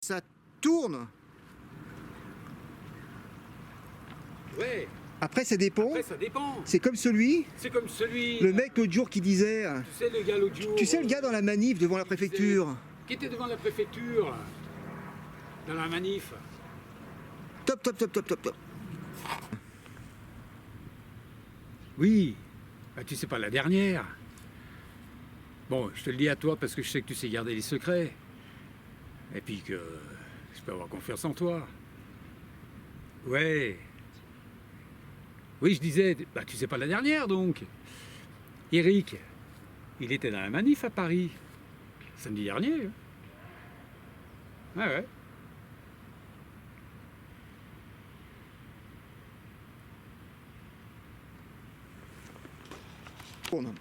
Ça tourne. Ouais. Après, ça dépend. Après, ça dépend. C'est comme celui, C'est comme celui. le mec l'autre jour qui disait... Tu sais, le gars l'autre jour. Tu sais, le gars dans la manif devant la préfecture. Qui était devant la préfecture. Dans la manif. Top, top, top, top, top, top. Oui. Bah, tu sais pas la dernière. Bon, je te le dis à toi parce que je sais que tu sais garder les secrets. Et puis que je peux avoir confiance en toi. Ouais. Oui, je disais, bah tu sais pas la dernière donc. Eric, il était dans la manif à Paris. Samedi dernier. Ouais, ouais. Tourne.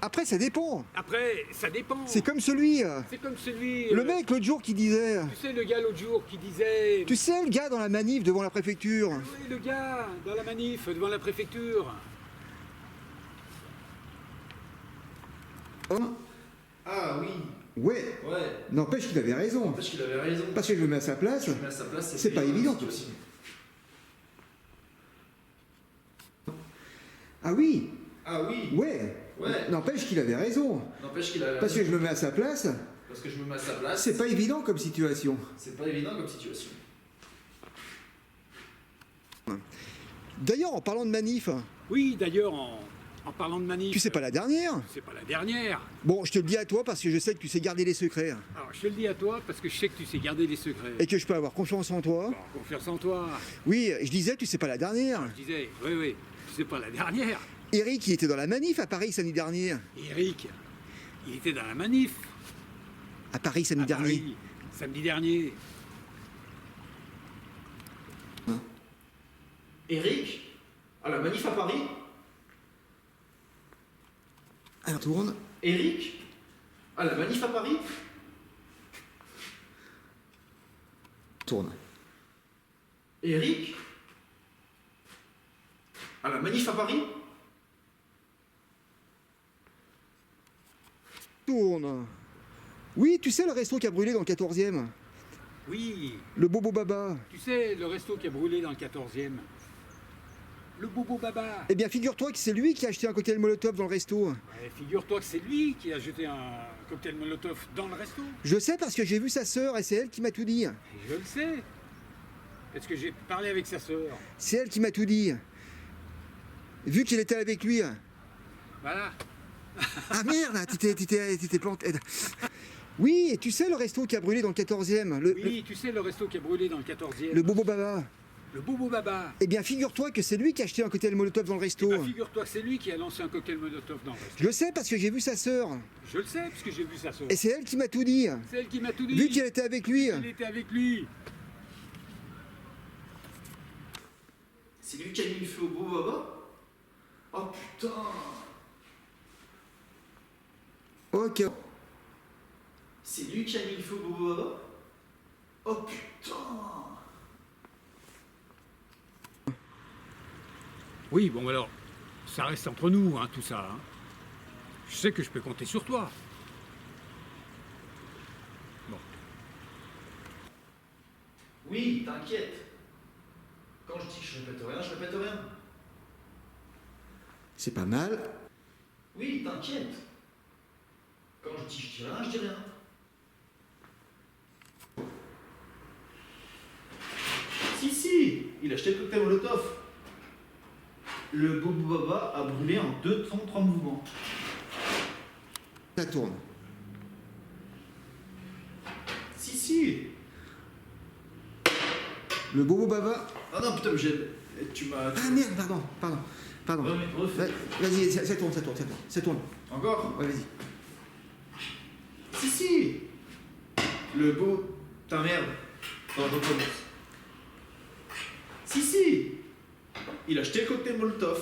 Après, ça dépend. Après, ça dépend. C'est comme celui, C'est comme celui. le mec l'autre jour qui disait... Tu sais, le gars l'autre jour qui disait. Tu sais, le gars dans la manif devant la préfecture. Oui, le gars dans la manif devant la préfecture. Oh. Ah oui, Ouais. ouais. N'empêche qu'il avait raison. Parce qu'il avait raison. Parce que je me mets à sa place. Je me mets à sa place, C'est pas évident. aussi. Ah oui. Ah oui. Ouais. Ouais. N'empêche qu'il avait raison. N'empêche qu'il avait Parce que raison. je me mets à sa place. Parce que je me mets à sa place. C'est pas évident comme situation. C'est pas évident comme situation. D'ailleurs, en parlant de manif, Oui, d'ailleurs, en parlant de manif. tu sais pas la dernière. C'est pas la dernière. Bon, je te le dis à toi parce que je sais que tu sais garder les secrets. Alors, je te le dis à toi parce que je sais que tu sais garder les secrets. Et que je peux avoir confiance en toi. Alors, confiance en toi. Oui, je disais, tu sais pas la dernière. Je disais, oui, oui, tu sais pas la dernière. Eric, il était dans la manif à Paris samedi dernier. Eric, il était dans la manif. À Paris samedi à dernier. Paris, samedi dernier. Eric, à la manif à Paris. Alors tourne. Eric, à la manif à Paris. Tourne. Eric, à la manif à Paris. Tourne. Oui, tu sais le resto qui a brûlé dans le 14e. Oui, Le Bobo Baba. tu sais, le resto qui a brûlé dans le 14e. Le Bobo Baba. Eh bien, figure-toi que c'est lui qui a acheté un cocktail Molotov dans le resto. Ouais, figure-toi que c'est lui qui a jeté un cocktail Molotov dans le resto. Je sais parce que j'ai vu sa sœur et c'est elle qui m'a tout dit. Et je le sais. Parce que j'ai parlé avec sa sœur. C'est elle qui m'a tout dit. Vu qu'elle était avec lui. Voilà. Ah merde, t'étais planté. Oui, et tu sais le resto qui a brûlé dans le 14e. Oui, tu sais, le resto qui a brûlé dans le 14e. Le Bobo Baba. Le Bobo Baba. Eh bien, figure-toi que c'est lui qui a acheté un cocktail Molotov dans le resto. Bah, figure-toi que c'est lui qui a lancé un cocktail Molotov dans le resto. Je le sais parce que j'ai vu sa sœur. Je le sais, parce que j'ai vu sa sœur. Et c'est elle qui m'a tout dit. C'est elle qui m'a tout dit. Vu qu'elle était avec lui. Elle était avec lui. C'est lui qui a mis le feu au beau baba. Oh putain. Ok. C'est lui qui a mis le feu au beau baba. Oh putain. Oui, bon alors, ça reste entre nous, hein, tout ça. Hein. Je sais que je peux compter sur toi. Bon. Oui, t'inquiète. Quand je dis que je répète rien, je répète rien. C'est pas mal. Oui, t'inquiète. Quand je dis rien, je dis rien. Si, il a acheté le cocktail Molotov. Le Bobo Baba a brûlé en 2 temps 3 mouvements. Ça tourne. Si. Le Bobo Baba. Ah non, putain, mais tu m'as... Ah merde, pardon. Ouais, mais refais. Vas-y, ça tourne. Encore? Ouais, vas-y. Si. Le beau... Ta merde. Attends, recommence. Si. Il a acheté le cocktail Molotov.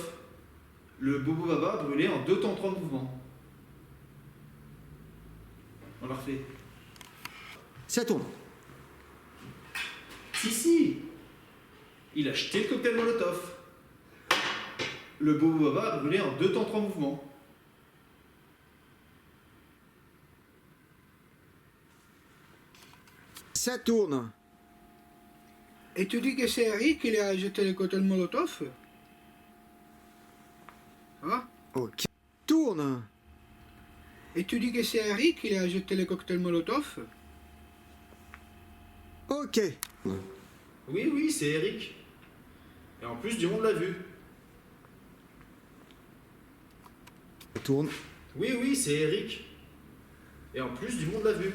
Le Bobo Baba a brûlé en 2 temps 3 mouvements. On l'a refait. Ça tourne. Si. Il a acheté le cocktail Molotov. Le Bobo Baba a brûlé en 2 temps 3 mouvements. Ça tourne. Et tu dis que c'est Eric qui a jeté le cocktail Molotov? Hein? Ok. Tourne. Et tu dis que c'est Eric qui a jeté le cocktail Molotov? Ok. Oui, oui, c'est Eric. Et en plus, du monde l'a vu. Ça tourne. Oui, oui, c'est Eric. Et en plus, du monde l'a vu.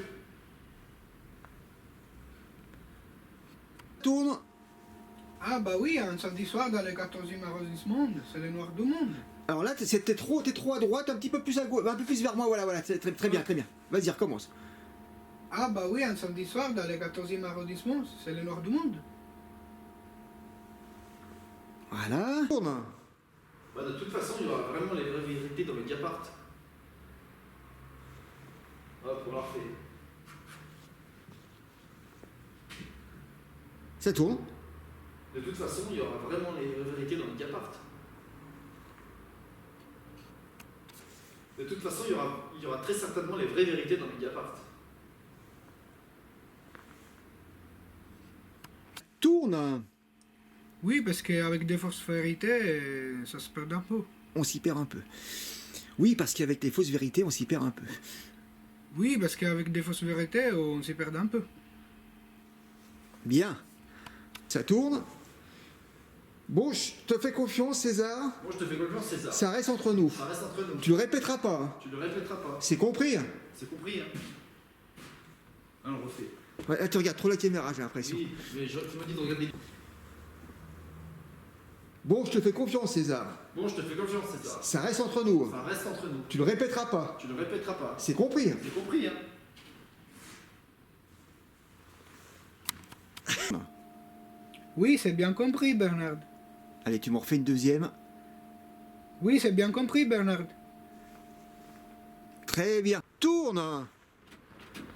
Tourne. Ah bah oui, un samedi soir dans le 14e arrondissement, c'est le noir du monde. Alors là, t'es trop à droite, un petit peu plus à gauche, un peu plus vers moi, voilà, c'est très bien, très bien. Vas-y, recommence. Ah bah oui, un samedi soir dans le 14e arrondissement, c'est le noir du monde. Voilà. Tourne. Bah, de toute façon, il y aura vraiment les vraies vérités dans Mediapart. Hop, on l'a refait. Ça tourne. De toute façon, il y aura vraiment les vraies vérités dans Mediapart. De toute façon, il y aura très certainement les vraies vérités dans Mediapart. Tourne. Oui, parce qu'avec des fausses vérités, ça se perd un peu. On s'y perd un peu. Oui, parce qu'avec les fausses vérités, on s'y perd un peu. Oui, parce qu'avec des fausses vérités, on s'y perd un peu. Bien. Ça tourne. Bon, je te fais confiance, César. Moi, je te fais confiance, César. Ça reste entre nous. Ça reste entre nous. Tu le répéteras pas. Hein. Tu le répéteras pas. C'est compris. Hein. C'est compris, hein? Ah, on refait. Ouais, tu regardes trop la caméra, j'ai l'impression. Oui, mais tu m'as dit de regarder. Bon, je te fais confiance, César. Bon, je te fais confiance, César. Ça reste entre nous. Ça reste entre nous. Tu le répéteras pas. Tu le répéteras pas. C'est compris. Hein. C'est compris, hein? Oui, c'est bien compris, Bernard. Allez, tu m'en refais une deuxième. Oui, c'est bien compris, Bernard. Très bien. Tourne.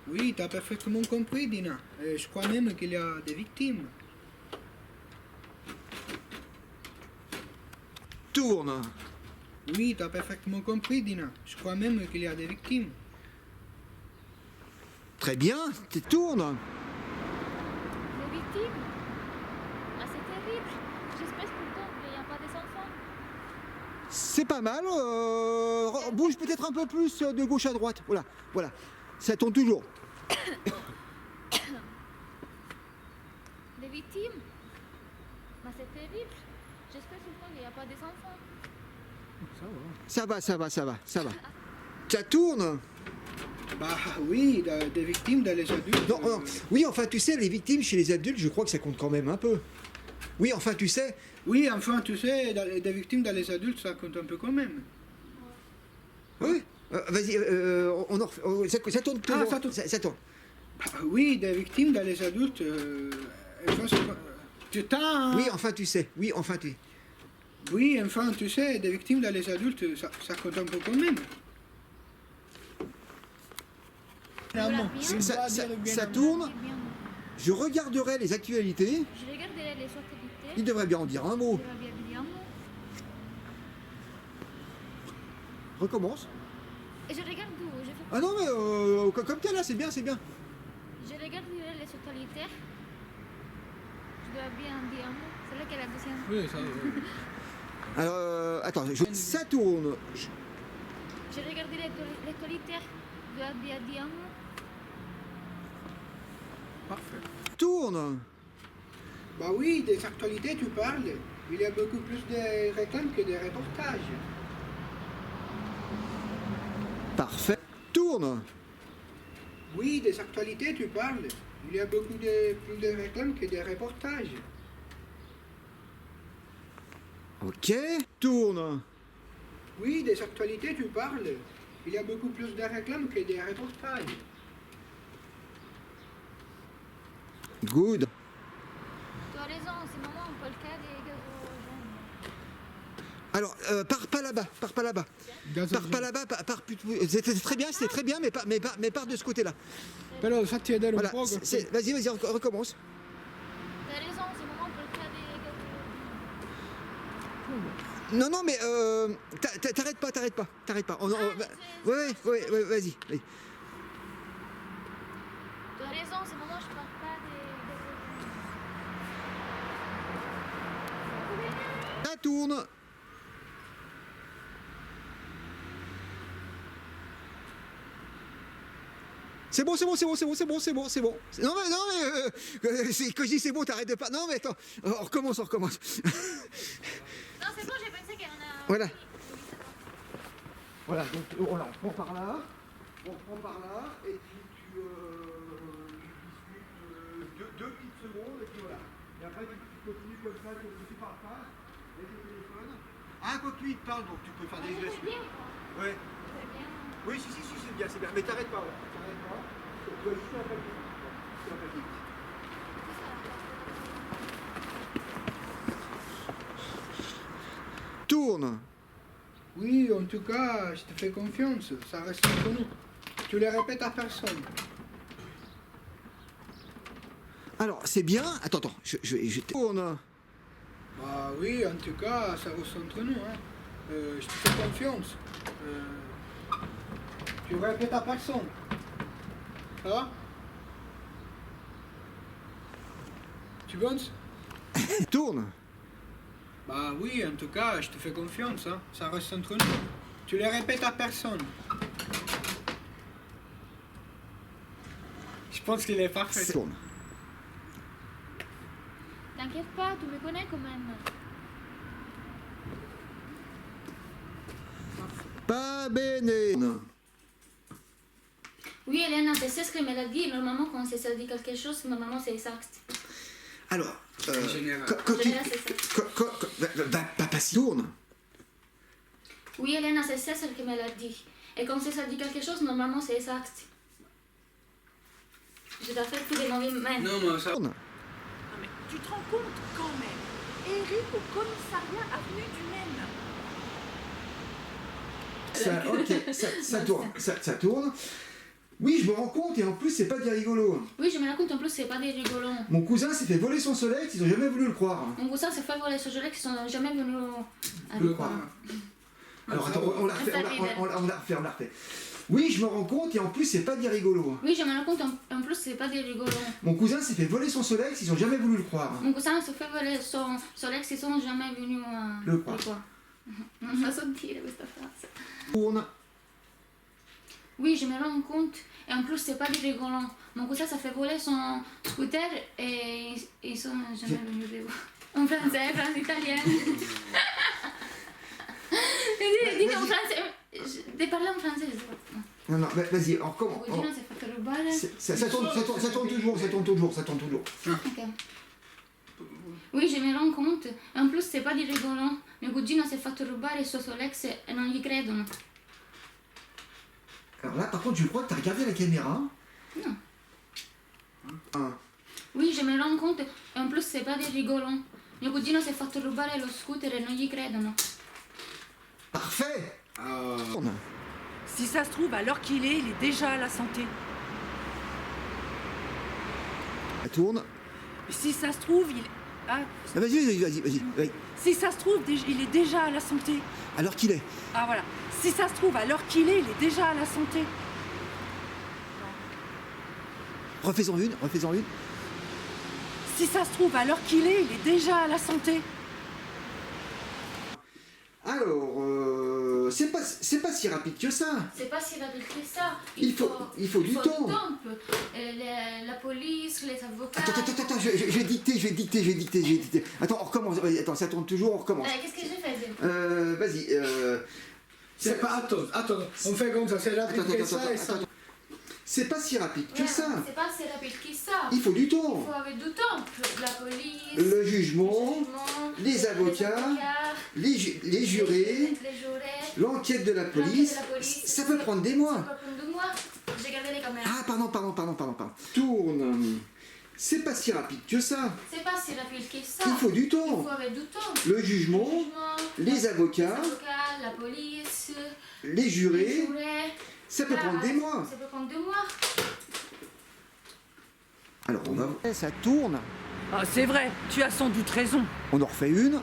Oui, t'as parfaitement compris, Dina. Et je crois même qu'il y a des victimes. Tourne. Oui, t'as parfaitement compris, Dina. Je crois même qu'il y a des victimes. Très bien. Tu tournes. Les victimes? Ah, c'est terrible. J'espère pourtant qu'il n'y a pas des enfants. C'est pas mal. Bouge peut-être un peu plus de gauche à droite. Voilà, voilà. Ça tourne toujours. Les victimes? Ah, c'est terrible. J'espère pourtant qu'il n'y a pas des enfants. Ça va. Ça tourne. Bah oui, des victimes dans les adultes. Non, non. Oui, enfin, tu sais, les victimes chez les adultes, je crois que ça compte quand même un peu. Oui, enfin, tu sais. Oui, enfin, tu sais, des victimes dans les adultes, ça compte un peu quand même. Oui. Vas-y, ça tourne toujours. ça tourne. Ça tourne. Bah oui, des victimes dans les adultes. Enfin, putain, hein. Oui, enfin, tu sais. Oui, enfin, tu. Oui, enfin, tu sais, des victimes dans les adultes, ça compte un peu quand même. Voilà, bien. Ça tourne. Bien. Je regarderai les actualités. Je regarderai les actualités. Il devrait bien en dire un mot. Je vais bien dire un mot. Recommence. Et je regarde où? Je fais Ah non, mais comme t'es là, c'est bien. Je regarderai les actualités. Je dois bien dire un mot. C'est là qu'elle a la deuxième. Oui, ça. Alors, attends, ça tourne. Je regarderai les actualités. Je dois bien dire un mot. Parfait. Tourne. Bah oui, des actualités, tu parles. Il y a beaucoup plus de réclames que de reportages. Parfait. Tourne. Oui, des actualités, tu parles. Il y a beaucoup plus de réclames que de reportages. Ok. Tourne. Oui, des actualités, tu parles. Il y a beaucoup plus de réclames que de reportages. Good. Tu as raison, c'est moment, on peut le faire des gazos jaunes. Alors, pars pas là-bas. Pars pas là-bas. C'était très bien, mais pars de ce côté-là. Però fatti vedere un Voilà. po'. Vas-y, recommence. Tu as raison, c'est moment, on peut le faire des gazos. Non, mais t'arrêtes pas. Ouais, vas-y. Tu as raison, c'est moment, je pars pas Ça tourne. C'est bon, c'est bon, c'est bon, c'est bon, c'est bon, c'est bon, c'est bon. Non mais, quand je dis c'est bon, t'arrêtes de pas. Non mais attends, on recommence, on recommence. Non, c'est bon, j'ai pensé qu'on a. Voilà. Voilà, donc voilà, on prend par là, on prend par là, et puis tu discutes deux petites secondes, et puis voilà. Et après tu continues comme ça, tu parles pas, avec le téléphone. Ah, quoi que lui il te parle, donc tu peux faire des gestes. C'est bien. Ouais. C'est bien. Oui, si, c'est bien, c'est bien. Mais t'arrêtes pas, voilà. T'arrêtes pas. Tu vas juste un peu vite. Un peu vite. Tourne. Oui, en tout cas, je te fais confiance, ça reste entre nous. Tu le répètes à personne. Alors, c'est bien. Attends, je tourne. Bah oui, en tout cas, ça reste entre nous. Hein. Je te fais confiance. Tu le répètes à personne. Ça va? Tu penses? Tourne. Bah oui, en tout cas, je te fais confiance, hein. Ça reste entre nous. Tu les répètes à personne. Je pense qu'il est parfait. Tourne. T'inquiète pas, tu me connais quand même. Pas bene. Oui, Elena, c'est ce qu'elle me l'a dit. Normalement, quand ça dit quelque chose, normalement, c'est exact. Alors, En général. quand tu... Général, c'est ça. Papa, tourne. Oui, Elena, c'est ce qu'elle me l'a dit. Et quand ça dit quelque chose, normalement, c'est exact. Je dois faire tous les mouvements. Non, mais ça... Tourne. Non mais tu te rends compte quand même. Eric au commissariat avenue du Maine. Ça tourne. Ça tourne. Oui, je me rends compte, et en plus, c'est pas des rigolos. Oui, je me rends compte, en plus, c'est pas des rigolons. Mon cousin s'est fait voler son soleil, ils ont jamais voulu le croire. Mon cousin s'est fait voler ce gelé qui sont jamais venus à Le croire. Alors attends, on la refait, on la refait. Oui, je me rends compte, et en plus, c'est pas des rigolos. Oui, je me rends compte, en plus, c'est pas des rigolons. Mon cousin s'est fait voler son soleil, ils ont jamais voulu le croire. Mon cousin s'est fait voler son ex, ils sont jamais venus Le croire. Non so dire questa frase. Tourne. Oui, je me rends compte. Et en plus, c'est pas des rigolons. Mon cousin s'est fait voler son scooter et ils sont jamais venus le voir. En français, en italien. Dis en français. De parler en français, je sais pas. Non, vas-y, on recommence. Mon cousin s'est fait rubare. Ça tourne toujours. Ok. Oui, je me rends compte. E in plus, c'est pas des rigolons. Mio cugino si è fatto rubare il suo Solex e non gli credono. Alors là, par contre, je crois que t'as regardé la caméra. Non. Ah. Oui, je me rends compte. E in plus, c'est pas des rigolons. Mio cugino si è fatto rubare lo scooter e non gli credono. Parfait. Tourne. Si ça se trouve, à l'heure qu'il est, il est déjà à la santé. Ça tourne. Si ça se trouve, il... Ah, Ah, vas-y. si ça se trouve, il est déjà à la santé. Alors qu'il est. Ah voilà. Si ça se trouve, à l'heure qu'il est, il est déjà à la santé. Refais-en une. Si ça se trouve, à l'heure qu'il est, il est déjà à la santé. Alors, c'est pas si rapide que ça. C'est pas si rapide que ça. Il faut du temps. La police, les avocats. Attends, je vais dicter. Attends, on recommence. Attends, ça tourne toujours, on recommence. Qu'est-ce que je fais? Vas-y. C'est pas... Attends, on fait comme ça, c'est rapide que ça et ça... C'est pas si rapide que ça. C'est pas si rapide que ça. Il faut du Il temps. faut avoir du temps. La police, Le jugement, les avocats, les jurés, l'enquête de la police. Ça peut prendre des mois. Ça peut prendre 2 mois. J'ai gardé les caméras. Ah, pardon. Tourne. C'est pas si rapide que ça. C'est pas si rapide que ça. Il faut du Il temps. faut avoir du temps. Le jugement, les avocats, la police, les jurés. Ça peut Là, prendre des mois. Ça peut prendre 2 mois. Alors on va voir. Ça tourne. Ah, c'est vrai, tu as sans doute raison. On en refait une.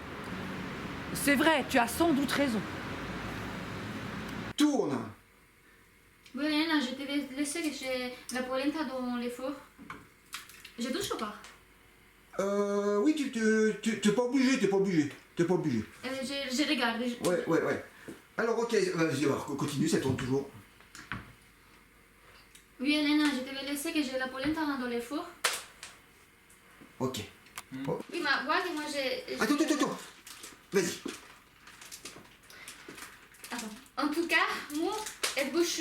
C'est vrai, tu as sans doute raison. Tourne. Oui, Elena, je t'ai laissé que j'ai la polenta dans les fours. Je touche ou pas? Oui, t'es pas obligé. T'es pas obligé. Je regarde. Ouais. Alors, ok, vas-y, alors, continue, ça tourne toujours. Oui, Elena, je te vais laisser que j'ai la polenta dans le four. Ok. Oh. Oui, mais guarda, moi j'ai... Attends. Vas-y. Attends. En tout cas, moi, et bouche...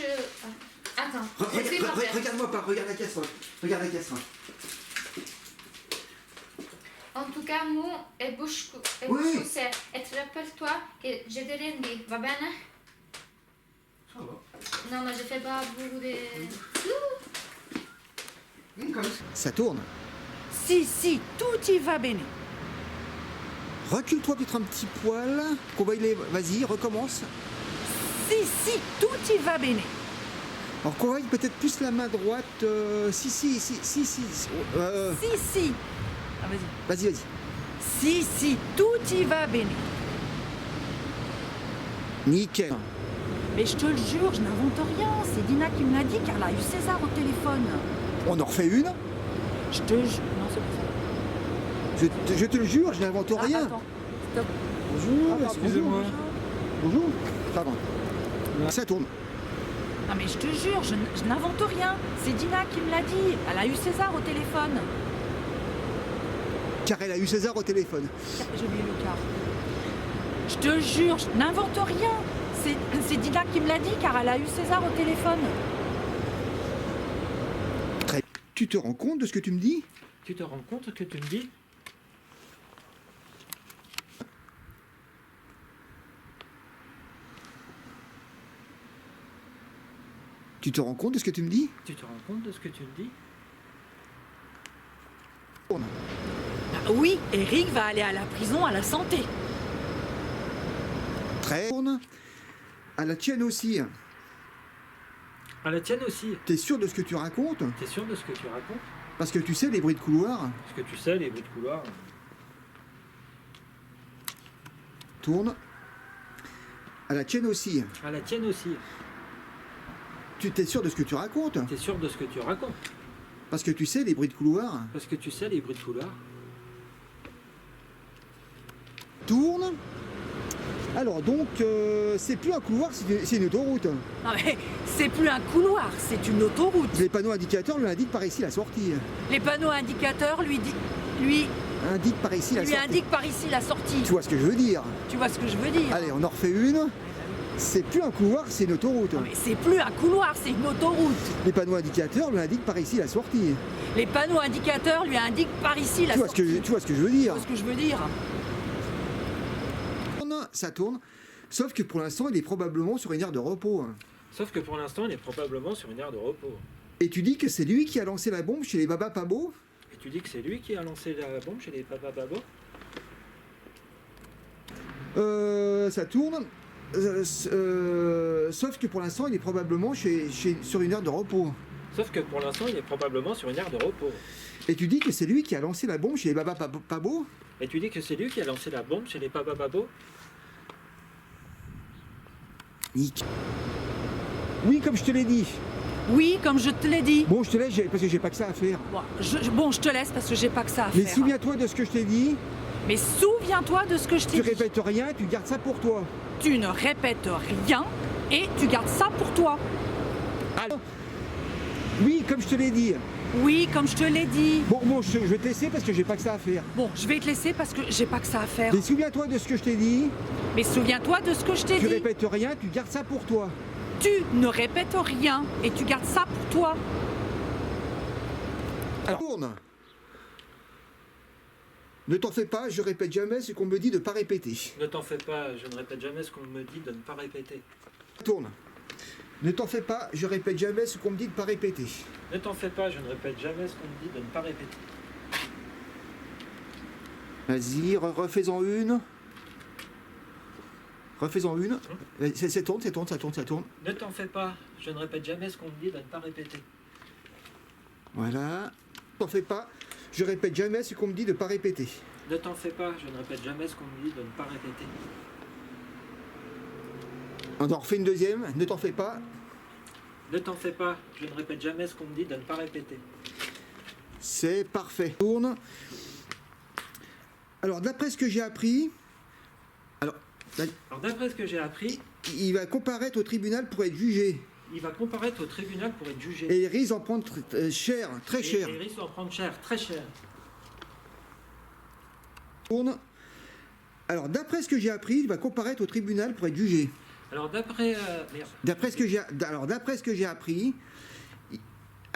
Attends, je vais pas faire. Regarde-moi pas, regarde la casserole. Regarde la casserole. En tout cas, moi, et bouche Oui. cousée. Et tu rappelles-toi que je t'ai rien dit, va bien? Ça va. Non, mais je fais pas beaucoup de... Ça tourne. Si, tout y va bene. Recule-toi peut-être un petit poil. Qu'on va y aller. Vas-y, recommence. Si, tout y va bene. Alors qu'on va y peut-être plus la main droite. Si. Si. Ah, vas-y. Vas-y. Si, tout y va bene. Nickel. Mais je te le jure, je n'invente rien. C'est Dina qui me l'a dit car elle a eu César au téléphone. On en refait une. Je te jure. Non, c'est pas ça. Je te le jure, je n'invente Ah, rien. attends. Stop. Bonjour, excusez-moi. Bonjour. Pardon. Ça tourne. Non mais je te jure, je n'invente rien. C'est Dina qui me l'a dit. Elle a eu César au téléphone. Car elle a eu César au téléphone. J'ai oublié le quart. Je te jure, je n'invente rien. C'est Dina qui me l'a dit car elle a eu César au téléphone. Très. Tu te rends compte de ce que tu me dis? Tu te rends compte que tu me dis? Tu te rends compte de ce que tu me dis? Tu te rends compte de ce que tu me dis? Tourne. Ah oui, Eric va aller à la prison à la santé. Très. Tourne. À la tienne aussi. À la tienne aussi. T'es sûr de ce que tu racontes? T'es sûr de ce que tu racontes? Parce que tu sais, les bruits de couloir. Parce que tu sais, les bruits de couloir. Tourne. À la tienne aussi. À la tienne aussi. Tu t'es sûr de ce que tu racontes? T'es sûr de ce que tu racontes? Parce que tu sais, les bruits de couloir. Parce que tu sais, les bruits de couloir. Tourne. Alors donc, c'est plus un couloir, c'est une autoroute. Non mais c'est plus un couloir, c'est une autoroute. Les panneaux indicateurs lui indiquent par ici la sortie. Les panneaux indicateurs lui Indiquent par ici la sortie. indiquent par ici la sortie. Tu vois ce que je veux dire? Tu vois ce que je veux dire? Allez, on en refait une. C'est plus un couloir, c'est une autoroute. Non mais c'est plus un couloir, c'est une autoroute. Les panneaux indicateurs lui indiquent par ici la sortie. Les panneaux indicateurs lui indiquent par ici la Tu vois sortie. ce que je veux dire? Tu vois ce que je veux dire? Ça tourne. Sauf que pour l'instant, il est probablement sur une aire de repos. Sauf que pour l'instant, il est probablement sur une aire de repos. Et tu dis que c'est lui qui a lancé la bombe chez les Baba pas beaux? Et tu dis que c'est lui qui a lancé la bombe chez les Papa Babo? Ça tourne. Sauf que pour l'instant, il est probablement sur une aire de repos. Sauf que pour l'instant, il est probablement sur une aire de repos. Et tu dis que c'est lui qui a lancé la bombe chez les Baba pas beaux? Et tu dis que c'est lui qui a lancé la bombe chez les Papa Babo? Nick. Oui, comme je te l'ai dit. Oui, comme je te l'ai dit. Bon, je te laisse parce que j'ai pas que ça à faire. Bon, je te laisse parce que j'ai pas que ça à Mais faire. souviens-toi de ce que je t'ai dit. Mais souviens-toi de ce que je t'ai Tu dit. répètes rien, tu gardes ça pour toi. Tu ne répètes rien et tu gardes ça pour toi. Alors, oui, comme je te l'ai dit. Oui, comme je te l'ai dit. Bon, je vais te laisser parce que j'ai pas que ça à faire. Bon, je vais te laisser parce que j'ai pas que ça à faire. Mais souviens-toi de ce que je t'ai dit. Mais souviens-toi de ce que je t'ai Tu dit. répètes rien, tu gardes ça pour toi. Tu ne répètes rien et tu gardes ça pour toi. Alors, tourne. Ne t'en fais pas, je répète jamais ce qu'on me dit de pas répéter. Ne t'en fais pas, je ne répète jamais ce qu'on me dit de ne pas répéter. Tourne. Ne t'en fais pas, je répète jamais ce qu'on me dit de pas répéter. Ne t'en fais pas, je ne répète jamais ce qu'on me dit de ne pas répéter. Vas-y, refais-en une. Refais-en une. Ça tourne. Ne t'en fais pas, je ne répète jamais ce qu'on me dit de ne pas répéter. Voilà. Ne t'en fais pas, je répète jamais ce qu'on me dit de pas répéter. Ne t'en fais pas, je ne répète jamais ce qu'on me dit de ne pas répéter. On en refait une deuxième. Ne t'en fais pas. Ne t'en fais pas, je ne répète jamais ce qu'on me dit de ne pas répéter. C'est parfait. Tourne. Alors, d'après ce que j'ai appris, Alors d'après ce que j'ai appris, il va comparaître au tribunal pour être jugé. il va comparaître au tribunal pour être jugé. Et il risque d'en prendre cher, très cher. Et il risque d'en prendre cher, très cher. Alors, d'après ce que j'ai appris, il va comparaître au tribunal pour être jugé. Alors d'après... D'après ce que j'ai appris...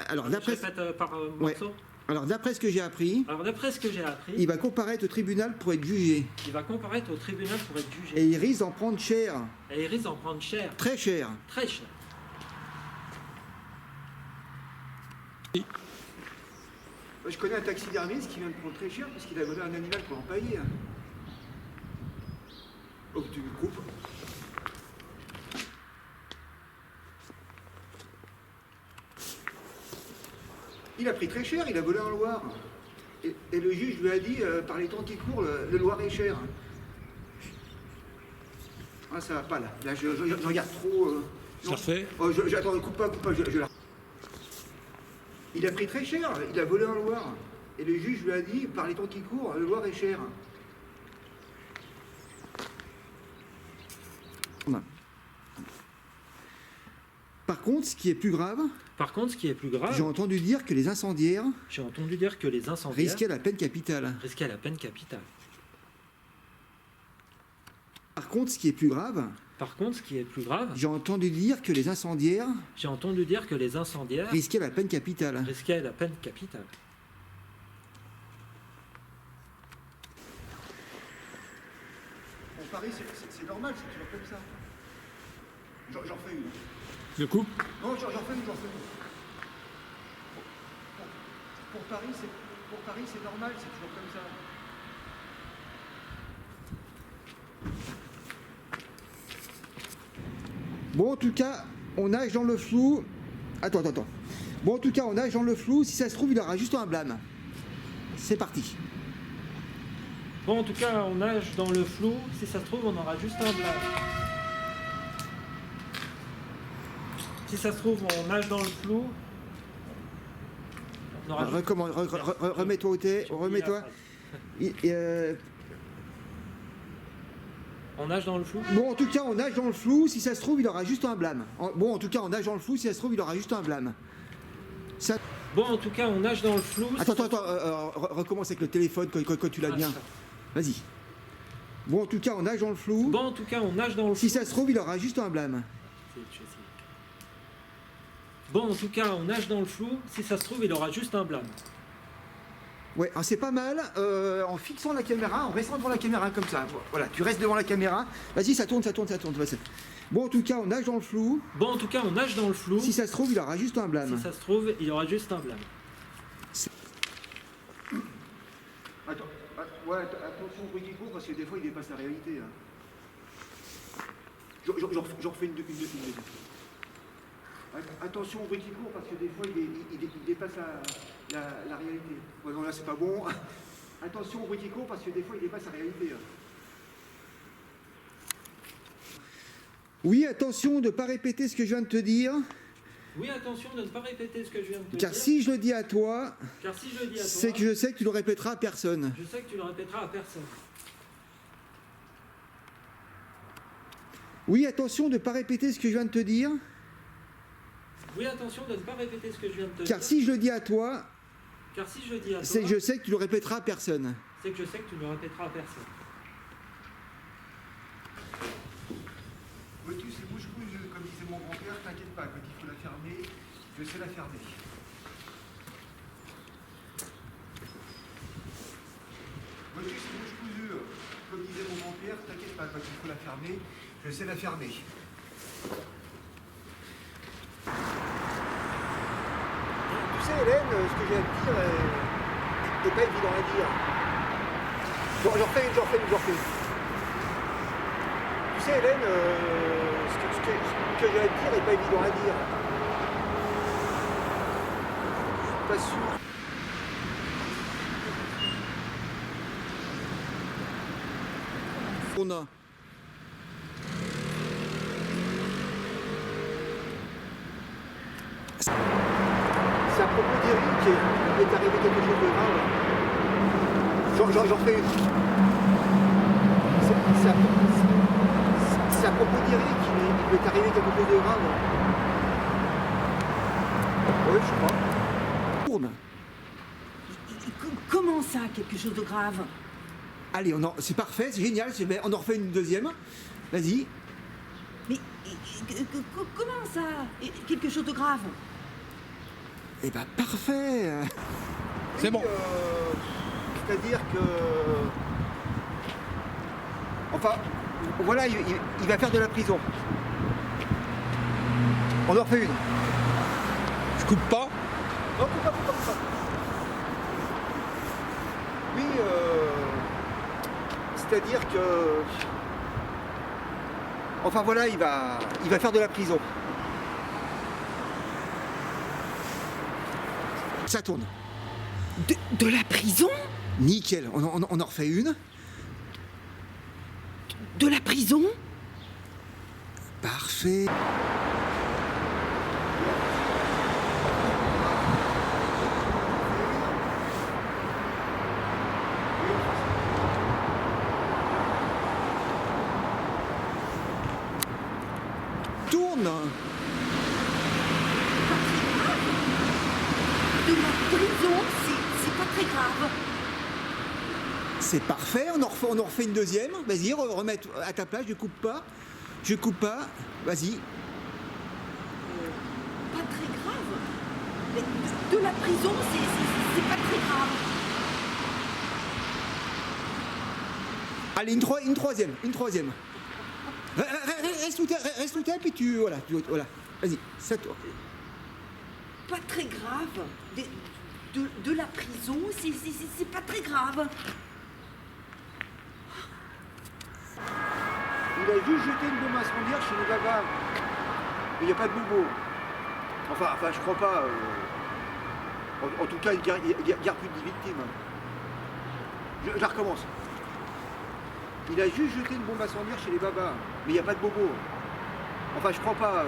Alors, je répète par morceau. Alors, d'après ce que j'ai appris, Alors d'après ce que j'ai appris, il va comparaître au tribunal pour être jugé. il va comparaître au tribunal pour être jugé. Et il risque d'en prendre cher, Et il risque d'en prendre cher, très cher. très cher. Je connais un taxidermiste qui vient de prendre très cher parce qu'il a volé un animal pour empailler. Oh, tu me coupes. Il a pris très cher, il a volé en Loire. Et le juge lui a dit, par les temps qui courent, le Loire est cher. Ah, ça va pas là. Là, je regarde trop. Je la refais. Oh, attends, coupe pas, je la... Il a pris très cher, il a volé en Loire. Et le juge lui a dit, par les temps qui courent, le Loire est cher. Par contre, ce qui est plus grave, j'ai entendu dire que les incendiaires risquaient la peine capitale. Par contre, ce qui est plus grave, j'ai entendu dire que les incendiaires risquaient la peine capitale. Bon, Paris, c'est normal, c'est toujours comme ça. J'en fais une. Je coupe. Non, j'en fais une. Pour Paris, c'est normal, c'est toujours comme ça. Bon, en tout cas, on nage dans le flou. Attends. Bon, en tout cas, on nage dans le flou. Si ça se trouve, il aura juste un blâme. C'est parti. Bon, en tout cas, on nage dans le flou. Si ça se trouve, on aura juste un blâme. Si ça se trouve, on nage dans le flou. Remets-toi au thé, remets-toi. On nage dans le flou. Bon, en tout cas, on nage dans le flou. Si ça se trouve, il aura juste un blâme. Bon, en tout cas, on nage dans le flou. Si ça se trouve, il aura juste un blâme. Ça... Bon, en tout cas, on nage dans le flou. Attends, recommence avec le téléphone quand tu l'as bien. Vas-y. Bon, en tout cas, on nage dans le flou. Si ça se trouve, il aura juste un blâme. Bon, en tout cas, on nage dans le flou. Si ça se trouve, il aura juste un blâme. Ouais, c'est pas mal. En fixant la caméra, en restant devant la caméra comme ça. Voilà, tu restes devant la caméra. Vas-y, ça tourne. Vas-y. Bon, en tout cas, on nage dans le flou. Si ça se trouve, il aura juste un blâme. Attends, attention au bruit qui court parce que des fois, il dépasse la réalité. J'en refais une deuxième. Attention au bruit qui court parce que des fois il dépasse la réalité. Bon, non, là c'est pas bon. Attention au bruit qui court parce que des fois il dépasse la réalité. Oui, attention de ne pas répéter ce que je viens de te dire. Car si je le dis à toi, c'est que je sais que tu le répéteras à personne. Oui, attention de ne pas répéter ce que je viens de te dire. Car si je le dis à toi, c'est que je sais que tu le répéteras à personne. Motus et bouche cousue, comme disait mon grand-père, t'inquiète pas, quand il faut la fermer, je sais la fermer. Motus et bouche cousue, comme disait mon grand-père, t'inquiète pas, quand il faut la fermer, je sais la fermer. Tu sais, Hélène, ce que j'ai à te dire n'est pas évident à dire. J'en refais une. Tu sais, Hélène, ce que j'ai à te dire n'est pas évident à dire. Je suis pas sûr. On a. C'est à propos d'Eric qu'il est arrivé quelque chose de grave. J'en fais une. propos d'Eric, il peut t'arriver quelque chose de grave. Oui, je sais pas. Tourne. Comment ça, quelque chose de grave? Allez, c'est parfait, c'est génial, on en refait une deuxième. Vas-y. Mais comment ça? Quelque chose de grave? Eh ben parfait. C'est bon. C'est-à-dire que... Enfin, voilà, il va faire de la prison. On en refait une. Je coupe pas. Non, coupe pas. Oui, c'est-à-dire que... Enfin voilà, il va faire de la prison. Ça tourne. De la prison? Nickel, on en refait une. De la prison? Parfait. Tourne. De la prison, c'est pas très grave. C'est parfait, on en refait une deuxième. Vas-y, remettre à ta place, je coupe pas. Vas-y. Pas très grave. Mais de la prison, c'est pas très grave. Allez, une troisième. Reste où t'es, puis voilà. Vas-y, c'est toi. Pas très grave. De la prison, c'est pas très grave. Il a juste jeté une bombe incendiaire chez les babas. Mais il n'y a pas de bobo. Enfin, je crois pas. En tout cas, il garde plus de 10 victimes. Je la recommence. Il a juste jeté une bombe incendiaire chez les babas. Mais il n'y a pas de bobo. Enfin, je crois pas.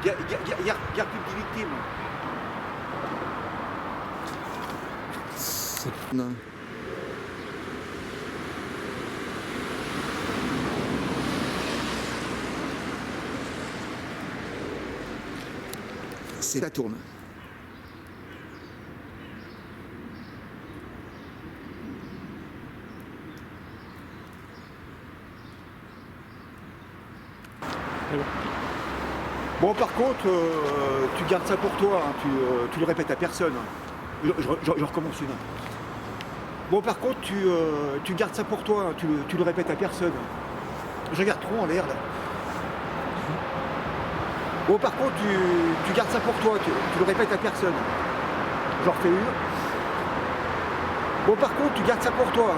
Garde plus de 10 victimes. Non. Ça tourne. Bon, par contre, tu gardes ça pour toi, hein, tu le répètes à personne. Je recommence une. Bon, par contre, tu gardes ça pour toi, hein, tu le répètes à personne. Je regarde trop en l'air là. Bon, par contre, tu gardes ça pour toi, tu le répètes à personne. J'en refais une. Bon, par contre, tu gardes ça pour toi.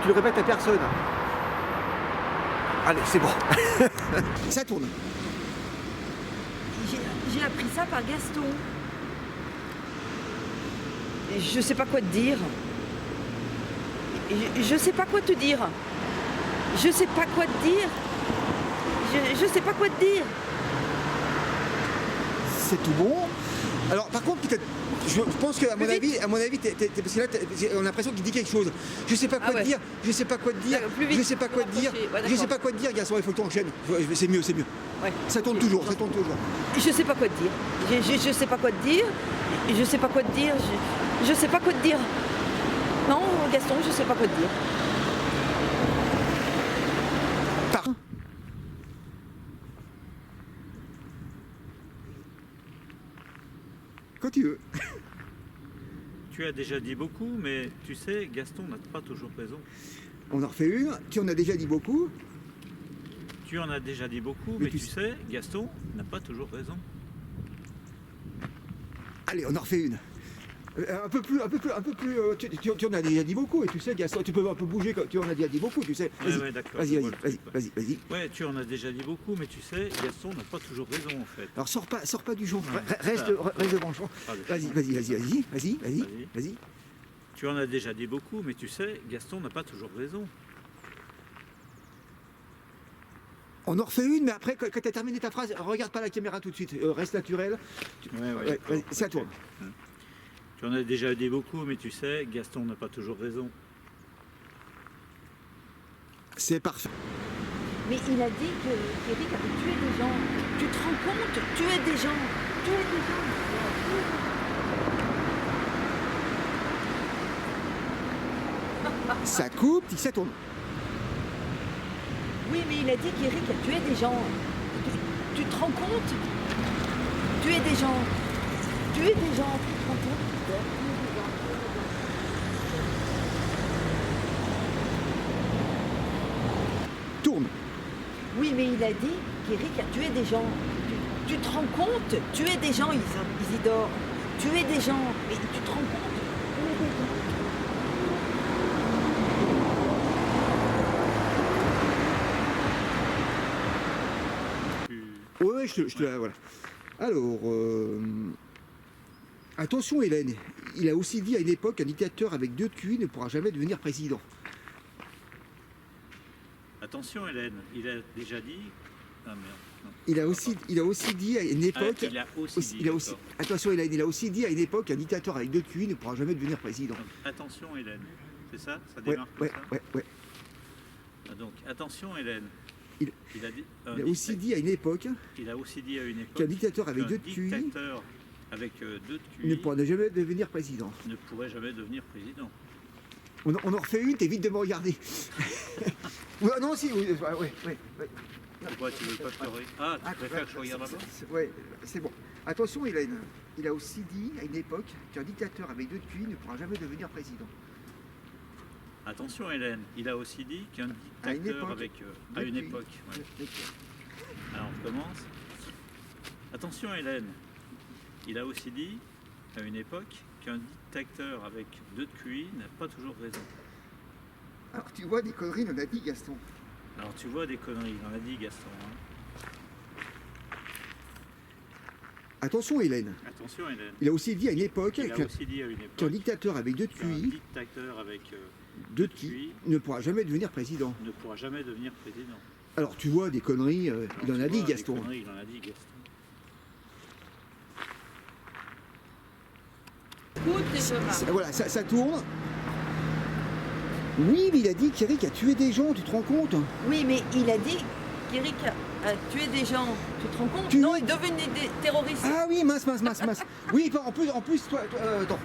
Tu le répètes à personne. Allez, c'est bon. Ça tourne. J'ai appris ça par Gaston. Je sais pas quoi te dire. Je sais pas quoi te dire. Je sais pas quoi te dire. Je sais pas quoi te dire. C'est tout bon. Alors par contre, peut-être, je pense qu'à mon avis, parce que là, on a l'impression qu'il dit quelque chose. Je sais pas quoi te dire. Je sais pas quoi te dire. Je sais pas quoi te dire. Je sais pas quoi te dire, garçon. Il faut que tu enchaînes. C'est mieux. Ouais. Ça tourne toujours. Je sais pas quoi te dire. Je sais pas quoi te dire. Je sais pas quoi te dire. Je sais pas quoi te dire. Non, Gaston, je sais pas quoi te dire. Quand tu veux. Tu as déjà dit beaucoup, mais tu sais, Gaston n'a pas toujours raison. On en refait une. Tu en as déjà dit beaucoup. Tu en as déjà dit beaucoup, mais tu sais, Gaston n'a pas toujours raison. Allez, on en refait une. Un peu plus. Tu en as déjà dit beaucoup, et tu sais, Gaston, tu peux un peu bouger quand tu en as déjà dit beaucoup, tu sais. Ouais, d'accord. Vas-y. Ouais, tu en as déjà dit beaucoup, mais tu sais, Gaston n'a pas toujours raison, en fait. Alors sors pas du champ, Ouais, reste devant le champ. Vas-y. Tu en as déjà dit beaucoup, mais tu sais, Gaston n'a pas toujours raison. On en refait une, mais après, quand tu as terminé ta phrase, regarde pas la caméra tout de suite, reste naturel. Ouais, Vas-y, ça tourne. Tu en as déjà dit beaucoup, mais tu sais, Gaston n'a pas toujours raison. C'est parfait. mais il a dit qu'Eric avait tué des gens. Tu te rends compte? Tuer des gens. Tuer des gens. Ça coupe, ça tourne. Oui, mais il a dit qu'Eric a tué des gens. Tu te rends compte? Tuer des gens. Tuer des gens. Tu te rends compte? Tourne. Oui, mais il a dit qu'Eric a tué des gens. Tu te rends compte? Tuer des gens, Isidore. Tuer des gens. Mais tu te rends compte? Tuer des gens. Ouais, je te la... Voilà. Alors, attention Hélène, il a aussi dit à une époque qu'un dictateur avec 2 QI ne pourra jamais devenir président. Attention Hélène, il a déjà dit... Ah merde. Non. Il a aussi dit à une époque... il a aussi dit, il a aussi, d'accord. attention Hélène, il a aussi dit à une époque qu'un dictateur avec 2 QI ne pourra jamais devenir président. Donc, attention Hélène, c'est ça? Ça Ouais, démarre comme ouais, ça? ouais. Ah, donc, attention Hélène. Il a dit, a aussi dit à une époque il a aussi dit à une époque qu'un dictateur avec qu'un 2 QI dictateur avec 2 QI ne pourra jamais devenir président. ne pourrait jamais devenir président. On en refait une, t'évites de me regarder. Ouais, non, si, oui, ouais. Pourquoi tu veux pas que je te regarde? Ah, tu préfères que je regarde là-bas? Ouais, c'est bon. Attention Hélène, il a aussi dit à une époque qu'un dictateur avec 2 QI ne pourra jamais devenir président. Attention Hélène, il a aussi dit qu'un À une dictateur époque. avec... à une époque, ouais. Alors on commence. Attention Hélène, il a aussi dit à une époque qu'un dictateur avec 2 QI n'a pas toujours raison. Alors tu vois des conneries, on a dit Gaston. Alors tu vois des conneries, il en a dit Gaston. Hein. Attention Hélène, Attention Hélène, il a aussi dit à une époque il a aussi dit à une qu'un époque dictateur avec 2 qu'un QI, dictateur avec 2 QI ne pourra jamais devenir président. ne pourra jamais devenir président. Alors tu vois des conneries, Alors, il en tu a dit vois, des Gaston. conneries, il en a dit Gaston. Voilà, ça tourne. Oui, mais il a dit qu'Eric a tué des gens, tu te rends compte? Oui, mais il a dit qu'Eric a tué des gens. Tu te rends compte? Tu- Non, il est devenu des terroristes. Ah oui, mince. Oui, en plus, toi, attends.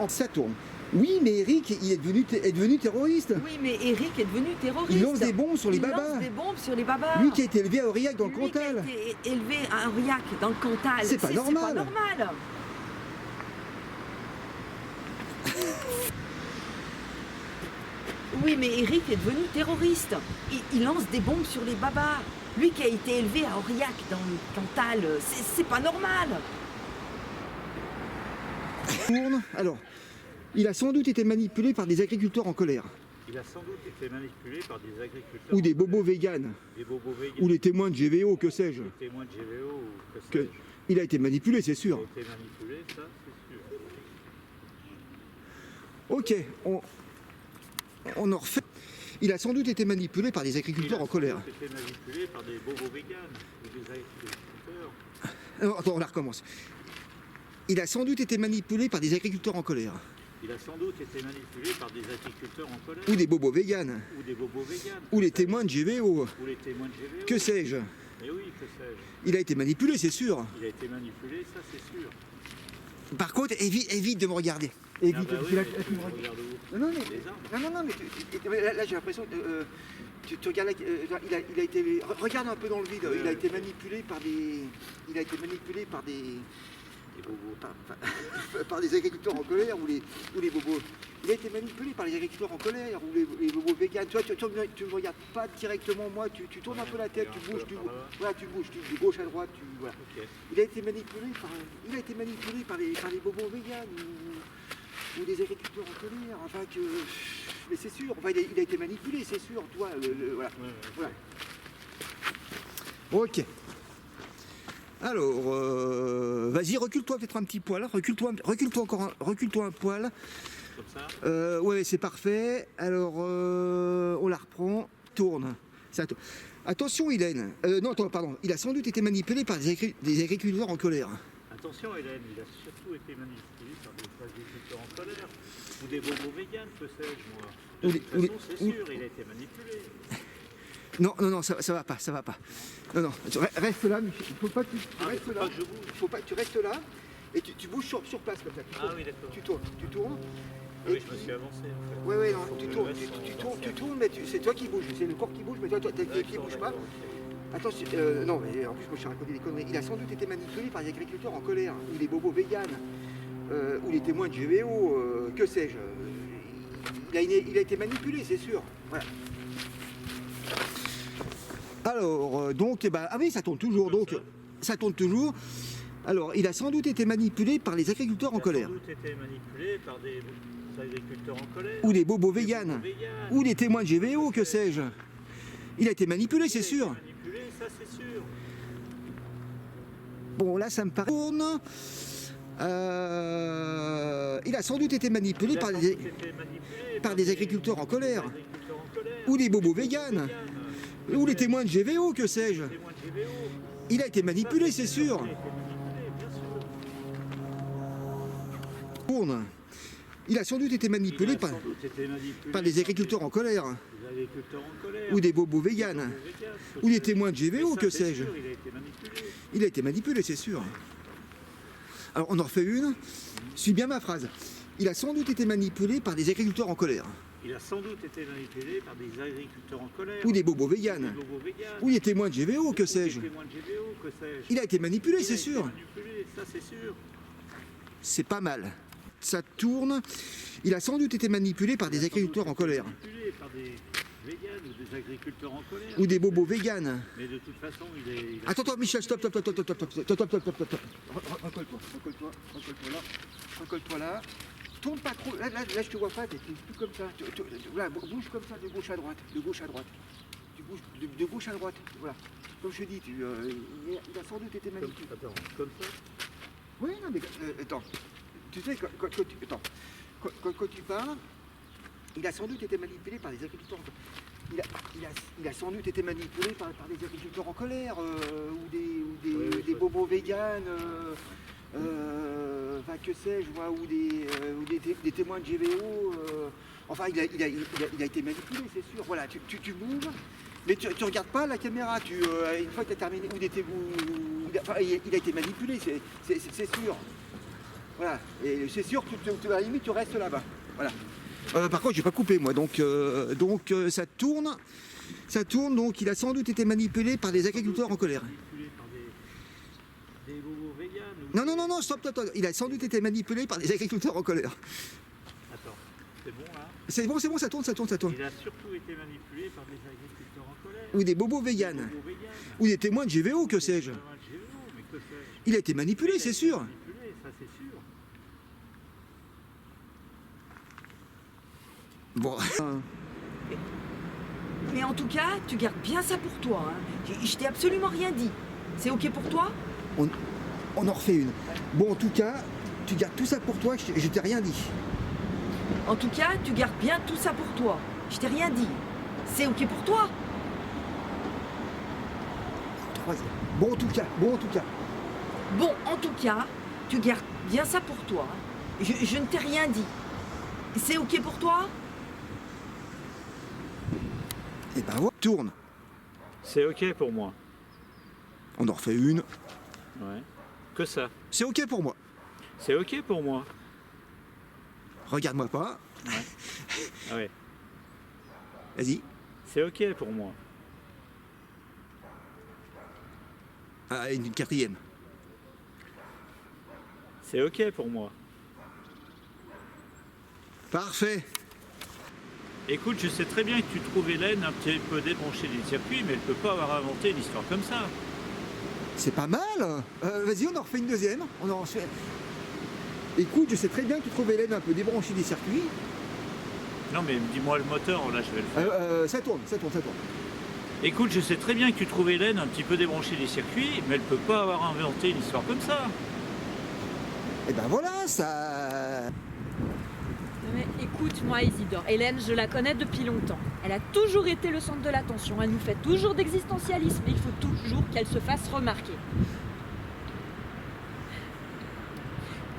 Ça tourne. Oui, mais Eric, il est devenu terroriste. Oui, mais Eric est devenu terroriste. Il lance des bombes sur les Il babas. lance des bombes sur les babas. Lui qui a été élevé à Aurillac dans le Lui qui a Cantal. été élevé à Aurillac, dans le Cantal. C'est pas normal. C'est pas normal. Oui, mais Eric est devenu terroriste. Il lance des bombes sur les babas. Lui qui a été élevé à Aurillac, dans le Cantal, c'est pas normal. Tourne. Alors, il a sans doute été manipulé par des agriculteurs en colère. Il a sans doute été manipulé par des agriculteurs. Ou des bobos véganes. Des bobos véganes. Ou les témoins de GVO, que sais-je. Des témoins de GVO ou que Que- sais-je. Il a été manipulé, c'est Il sûr. a été manipulé, ça c'est sûr. Ok, on en refait. Il a sans doute été manipulé par des Il agriculteurs a en sans colère. doute été manipulé par des bobos véganes ou des agriculteurs. Attends, on la recommence. Il a sans doute été manipulé par des agriculteurs en colère. Il a sans doute été manipulé par des agriculteurs en colère. Ou des bobos véganes. Ou des bobos véganes. Ou les témoins de GVO. Ou les témoins de GVO. Que sais-je. Mais oui, que sais-je. Il a été manipulé, c'est sûr. Il a été manipulé, ça c'est sûr. Par contre, évite de me regarder. Ah Évite, bah parce oui, que là, mais là, tu me tu regardes. regardes où? Non, mais, Les arbres. non, mais là, j'ai l'impression que tu regardes, il a été, regarde un peu dans le vide. Oui, Il a oui. été manipulé par des, Les bobos. par des agriculteurs en colère ou les bobos. Il a été manipulé par les agriculteurs en colère ou les bobos véganes. Tu vois, tu me regardes pas directement moi. Tu tournes un peu la tête, tu bouges, voilà, tu bouges, de gauche à droite. Voilà. Ok. Il a été manipulé par les bobos véganes ou des agriculteurs en colère. Enfin que, mais c'est sûr. Enfin, il a été manipulé, c'est sûr. Toi, voilà. Ouais. Voilà. Ok. Alors, vas-y, recule-toi peut-être un petit poil. Recule-toi un poil. Comme ça. Ouais, c'est parfait. Alors, on la reprend. Tourne. Ça tourne. Attention, Hélène. Non, attends, pardon. Il a sans doute été manipulé par des agriculteurs en colère. Attention Hélène, il a surtout été manipulé par des agriculteurs en colère. Ou des bobos véganes, que sais-je moi. De Ou toute les- façon, c'est ou- sûr, il a été manipulé. Non, non, non, ça va pas, ça va pas. Non, non, reste là, Michel. Il faut pas que tu restes là. Faut pas que tu restes là et tu bouges sur place comme ça. Oui, d'accord. Tu tournes. Ah oui, je me suis avancé. En fait. Ouais, non, Faut tu que tournes, je laisse tu en tournes, mais c'est toi qui bouges, c'est le corps qui bouge, mais toi, t'es qui D'accord, bouge pas. d'accord, ok. Attention, non, mais en plus, moi, je suis raconté des conneries. Il a sans doute été manipulé par les agriculteurs en colère, ou les bobos véganes, ou les témoins de GVO, que sais-je. Il a été manipulé, c'est sûr. Voilà. Alors, donc, ah oui, ça tourne toujours, donc, ça tourne toujours. Alors, il a sans doute été manipulé par les agriculteurs en colère. Il a sans doute été manipulé par des agriculteurs en colère. Ou les bobos véganes. Ou les témoins de GVO, que sais-je. Il a été manipulé, c'est sûr. Manipulé, ça c'est sûr. Bon, là, ça me paraît. Il a sans doute été manipulé par des agriculteurs en colère. Ou les bobos véganes. Ou les témoins de GVO, que sais-je. Il a été manipulé, c'est sûr. Il a sans doute été manipulé par des agriculteurs en colère. Ou des bobos véganes. Ou des témoins de GVO, que sais-je. Il a été manipulé, c'est sûr. Alors, on en refait une. Suis bien ma phrase. Il a sans doute été manipulé par des agriculteurs en colère. Il a sans doute été manipulé par des agriculteurs en colère. Ou des bobos véganes. Ou des témoins de GVO, que sais-je. Il a été manipulé, c'est sûr. Ça c'est sûr. C'est pas mal. Ça tourne. Il a sans doute été manipulé par des agriculteurs en colère. Manipulé par des véganes ou des agriculteurs en colère. Ou des bobos véganes. Mais de toute façon, il a... Attends, Michel, stop. Recolle-toi là. Recolle-toi là. Tourne pas trop. Là, je te vois pas, t'es tout comme ça. Voilà, bouge comme ça, de gauche à droite. Tu bouges de gauche à droite. Voilà. Comme je te dis, il a sans doute été manipulé. Comme ça. Oui, non, mais attends. Tu sais, quand tu parles, il a sans doute été manipulé par des agriculteurs en colère. Il a sans doute été manipulé par des agriculteurs en colère, ou des bobos véganes, enfin, que sais-je, moi, ou des témoins de GVO. Enfin, il a été manipulé, c'est sûr. Voilà, tu bouges, mais tu regardes pas la caméra. Une fois que tu as terminé, enfin, il a été manipulé, c'est sûr. Voilà, et c'est sûr que à la limite tu restes là-bas. Voilà. Par contre, je vais pas couper moi, donc ça tourne, donc il a sans doute été manipulé par des agriculteurs en colère. Manipulé par des bobos véganes. Non, stop. Il a sans doute été manipulé par des agriculteurs en colère. Attends, c'est bon là? C'est bon, ça tourne. Il a surtout été manipulé par des agriculteurs en colère. Ou des bobos véganes. Ou des témoins de GVO, que sais-je. Il a été manipulé, c'est sûr. Ça c'est sûr. Bon. Mais en tout cas, tu gardes bien ça pour toi. Hein. Je t'ai absolument rien dit. C'est ok pour toi? On en refait une. Bon, en tout cas, tu gardes tout ça pour toi, je t'ai rien dit. En tout cas, tu gardes bien tout ça pour toi. Je t'ai rien dit. C'est ok pour toi? Troisième. Bon, en tout cas. Bon, en tout cas, tu gardes bien ça pour toi. Hein. Je ne t'ai rien dit. C'est ok pour toi? Et ben voilà, tourne. C'est ok pour moi. On en refait une. Ouais. Que ça. C'est ok pour moi. C'est ok pour moi. Regarde-moi pas. Ouais. Ah ouais. Vas-y. C'est ok pour moi. Ah, une quatrième. C'est ok pour moi. Parfait. Écoute, je sais très bien que tu trouves Hélène un petit peu débranchée du circuit, mais elle peut pas avoir inventé une histoire comme ça. C'est pas mal. Vas-y, on en refait une deuxième. Écoute, je sais très bien que tu trouves Hélène un peu débranchée des circuits. Non mais dis-moi le moteur, là je vais le faire. Ça tourne. Écoute, je sais très bien que tu trouves Hélène un petit peu débranchée des circuits, mais elle peut pas avoir inventé une histoire comme ça. Et ben voilà, ça... Mais écoute, moi Isidore, Hélène, je la connais depuis longtemps. Elle a toujours été le centre de l'attention. Elle nous fait toujours d'existentialisme. Il faut toujours qu'elle se fasse remarquer.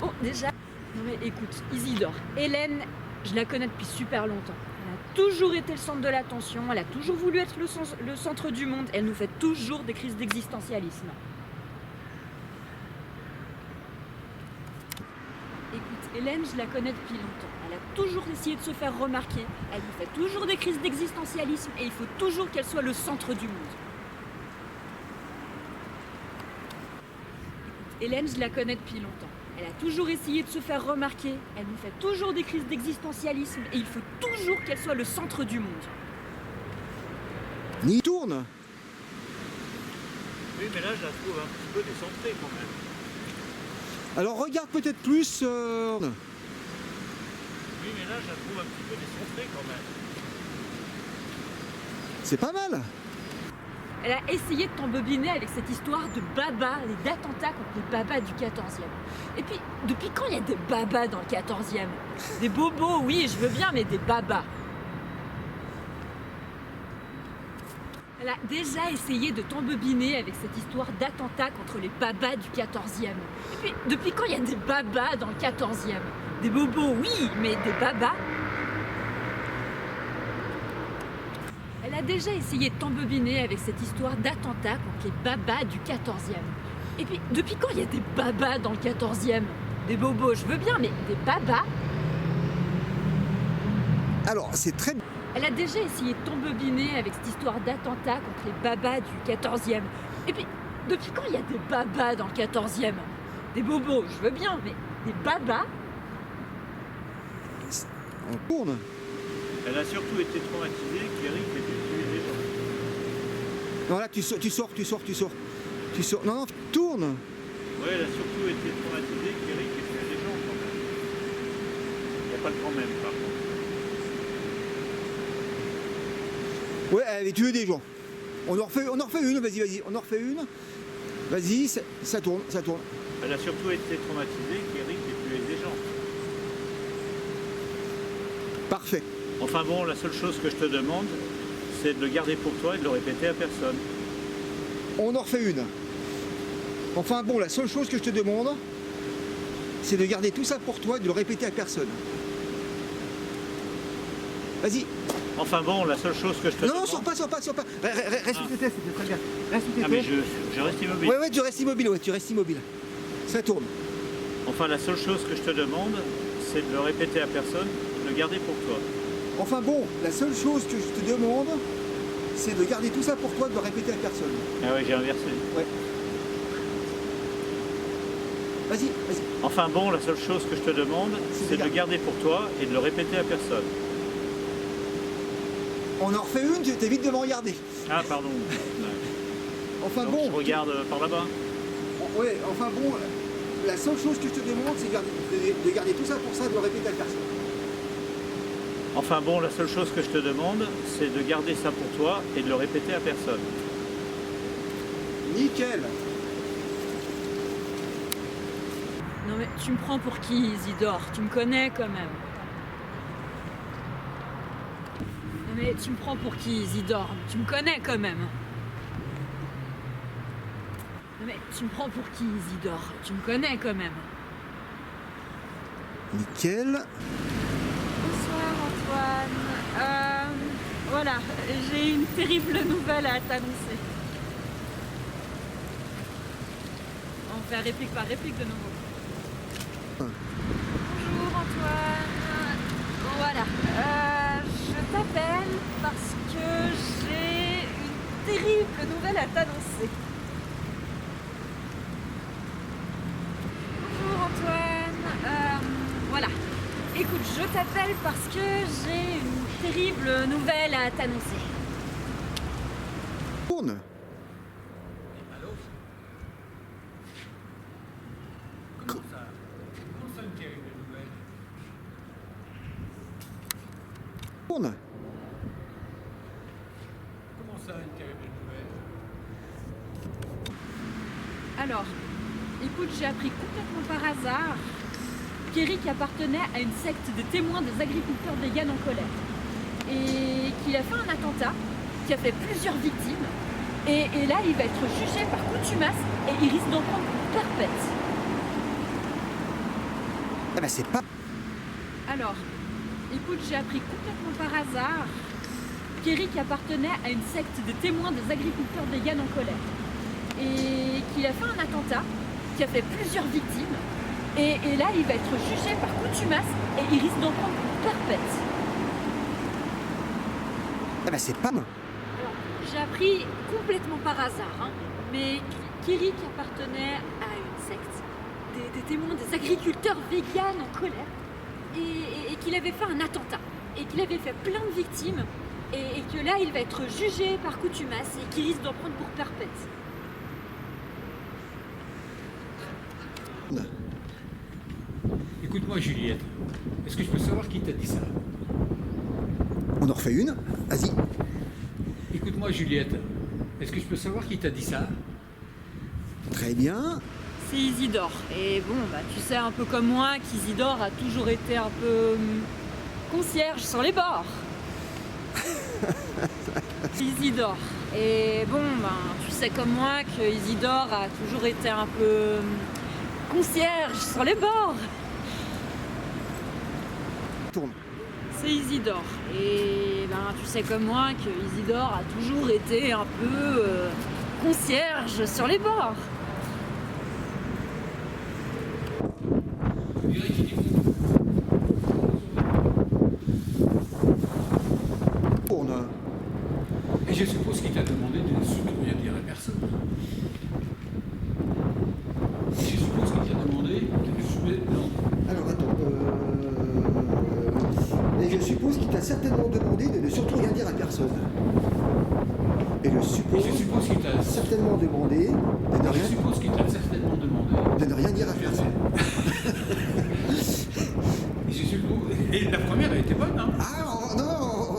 Oh, déjà... Non mais écoute, Isidore, Hélène, je la connais depuis super longtemps. Elle a toujours été le centre de l'attention, elle a toujours voulu être le centre du monde, elle nous fait toujours des crises d'existentialisme. Écoute, Hélène, je la connais depuis longtemps. Elle a toujours essayé de se faire remarquer, elle nous fait toujours des crises d'existentialisme et il faut toujours qu'elle soit le centre du monde. Hélène, je la connais depuis longtemps. Elle a toujours essayé de se faire remarquer. Elle nous fait toujours des crises d'existentialisme et il faut toujours qu'elle soit le centre du monde. Ni tourne. Oui, mais là, je la trouve un petit peu décentrée quand même. Alors regarde peut-être plus. Oui, mais là, je la trouve un petit peu décentrée quand même. C'est pas mal. Elle a essayé de t'embobiner avec cette histoire de babas et d'attentats contre les babas du 14e. Et puis, depuis quand il y a des babas dans le 14e? Des bobos, oui, je veux bien, mais des babas. Elle a déjà essayé de t'embobiner avec cette histoire d'attentats contre les babas du 14e. Et puis, depuis quand il y a des babas dans le 14e? Des bobos, oui, mais des babas? Elle a déjà essayé de t'embobiner avec cette histoire d'attentats contre les babas du 14e. Et puis, depuis quand il y a des babas dans le 14e? Des bobos, je veux bien, mais des babas? Alors c'est très. Elle a déjà essayé de t'embobiner avec cette histoire d'attentats contre les babas du 14e. Et puis, depuis quand il y a des babas dans le 14e? Des bobos, je veux bien, mais des babas? On tourne. Elle a surtout été traumatisée qu'Eric ait dû tuer des gens. Non là tu sors. Non, non, tourne. Oui, elle a surtout été traumatisée qu'Eric ait tué des gens quand même. Il n'y a pas de quand même par contre. Ouais, elle avait tué des gens. On en refait une, vas-y, on en refait une. Vas-y, ça tourne. Elle a surtout été traumatisée qu'Eric ait tué des gens. Parfait. Enfin bon, la seule chose que je te demande, c'est de le garder pour toi et de le répéter à personne. On en refait une. Enfin bon, la seule chose que je te demande, c'est de garder tout ça pour toi et de le répéter à personne. Vas-y. Enfin bon, la seule chose que je te demande... Non, sors pas. Reste où t'étais, c'était très bien. Reste où t'étais. Ah mais je reste immobile. Ouais, tu restes immobile, Ça tourne. Enfin, la seule chose que je te demande, c'est de le répéter à personne, de le garder pour toi. Enfin bon, la seule chose que je te demande, c'est de garder tout ça pour toi et de le répéter à personne. Ah oui, j'ai inversé. Ouais. Vas-y. Enfin bon, la seule chose que je te demande, c'est de le garder pour toi et de le répéter à personne. On en refait une, tu t'évites de me regarder. Ah, pardon. Enfin Donc, bon. je regarde par là-bas. Ouais, enfin bon, la seule chose que je te demande, c'est de garder tout ça pour ça et de le répéter à personne. Enfin bon, la seule chose que je te demande, c'est de garder ça pour toi et de le répéter à personne. Nickel. Non mais tu me prends pour qui, Isidore? Tu me connais quand même. Non mais tu me prends pour qui, Isidore? Tu me connais quand même. Non mais tu me prends pour qui, Isidore? Tu me connais quand même. Nickel. Bonsoir Antoine. Voilà, j'ai une terrible nouvelle à t'annoncer. On fait réplique par réplique de nouveau. Bonjour Antoine. Voilà, je t'appelle parce que j'ai une terrible nouvelle à t'annoncer. Bonjour Antoine. Voilà. Écoute, je t'appelle parce que j'ai une terrible nouvelle à t'annoncer. Tourne. Allô? Comment ça une terrible nouvelle? Tourne. Comment ça, une terrible nouvelle? Alors, écoute, j'ai appris complètement par hasard qu'Eric appartenait à une secte de témoins des agriculteurs véganes en colère. Et qu'il a fait un attentat qui a fait plusieurs victimes. Et là, il va être jugé par contumace et il risque d'en prendre une perpète. Ah bah c'est pas. Alors, écoute, j'ai appris complètement par hasard qu'Eric appartenait à une secte de témoins des agriculteurs véganes en colère. Et qu'il a fait un attentat qui a fait plusieurs victimes. Et là, il va être jugé par contumace et il risque d'en prendre pour perpète. Ah bah c'est pas mal. Alors, j'ai appris complètement par hasard, hein, mais qu'Eric appartenait à une secte des témoins des agriculteurs véganes en colère et qu'il avait fait un attentat et qu'il avait fait plein de victimes et que là, il va être jugé par contumace et qu'il risque d'en prendre pour perpète. Écoute-moi, Juliette. Est-ce que je peux savoir qui t'a dit ça? On en refait une. Vas-y. Écoute-moi, Juliette. Est-ce que je peux savoir qui t'a dit ça? Très bien. C'est Isidore. Et bon, bah, tu sais un peu comme moi qu'Isidore a toujours été un peu concierge sur les bords. Isidore. Et bon, ben, tu sais comme moi que Isidore a toujours été un peu concierge sur les bords. Tourne. C'est Isidore. Et ben, tu sais comme moi que Isidore a toujours été un peu concierge sur les bords. Tourne. Et je suppose qu'il t'a demandé de surtout rien dire à personne. Et je suppose qu'il t'a demandé de... Non. Alors attends. Et je suppose qu'il t'a certainement demandé de ne surtout rien dire à personne. Et je suppose qu'il t'a certainement demandé de ne Je rien, suppose qu'il t'a certainement demandé. de ne rien dire à personne. Et je suppose... Et la première, elle était bonne, hein? Ah non,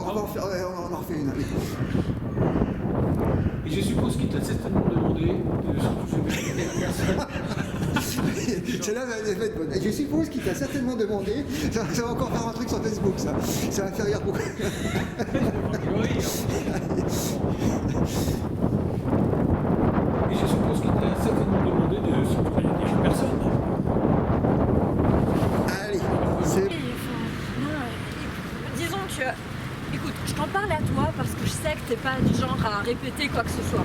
on va en faire, on en refait une. Allez. Et je suppose qu'il t'a certainement demandé de surtout rien dire à personne. Celle-là va être bonne. Et je suppose qu'il t'a certainement demandé. Ça va encore faire un truc sur Facebook, ça. Ça va faire rire beaucoup. Et je suppose qu'il t'a certainement demandé de surtout rien dire à personne. Allez, c'est. Non, disons que... Écoute, je t'en parle à toi parce que je sais que t'es pas du genre à répéter quoi que ce soit.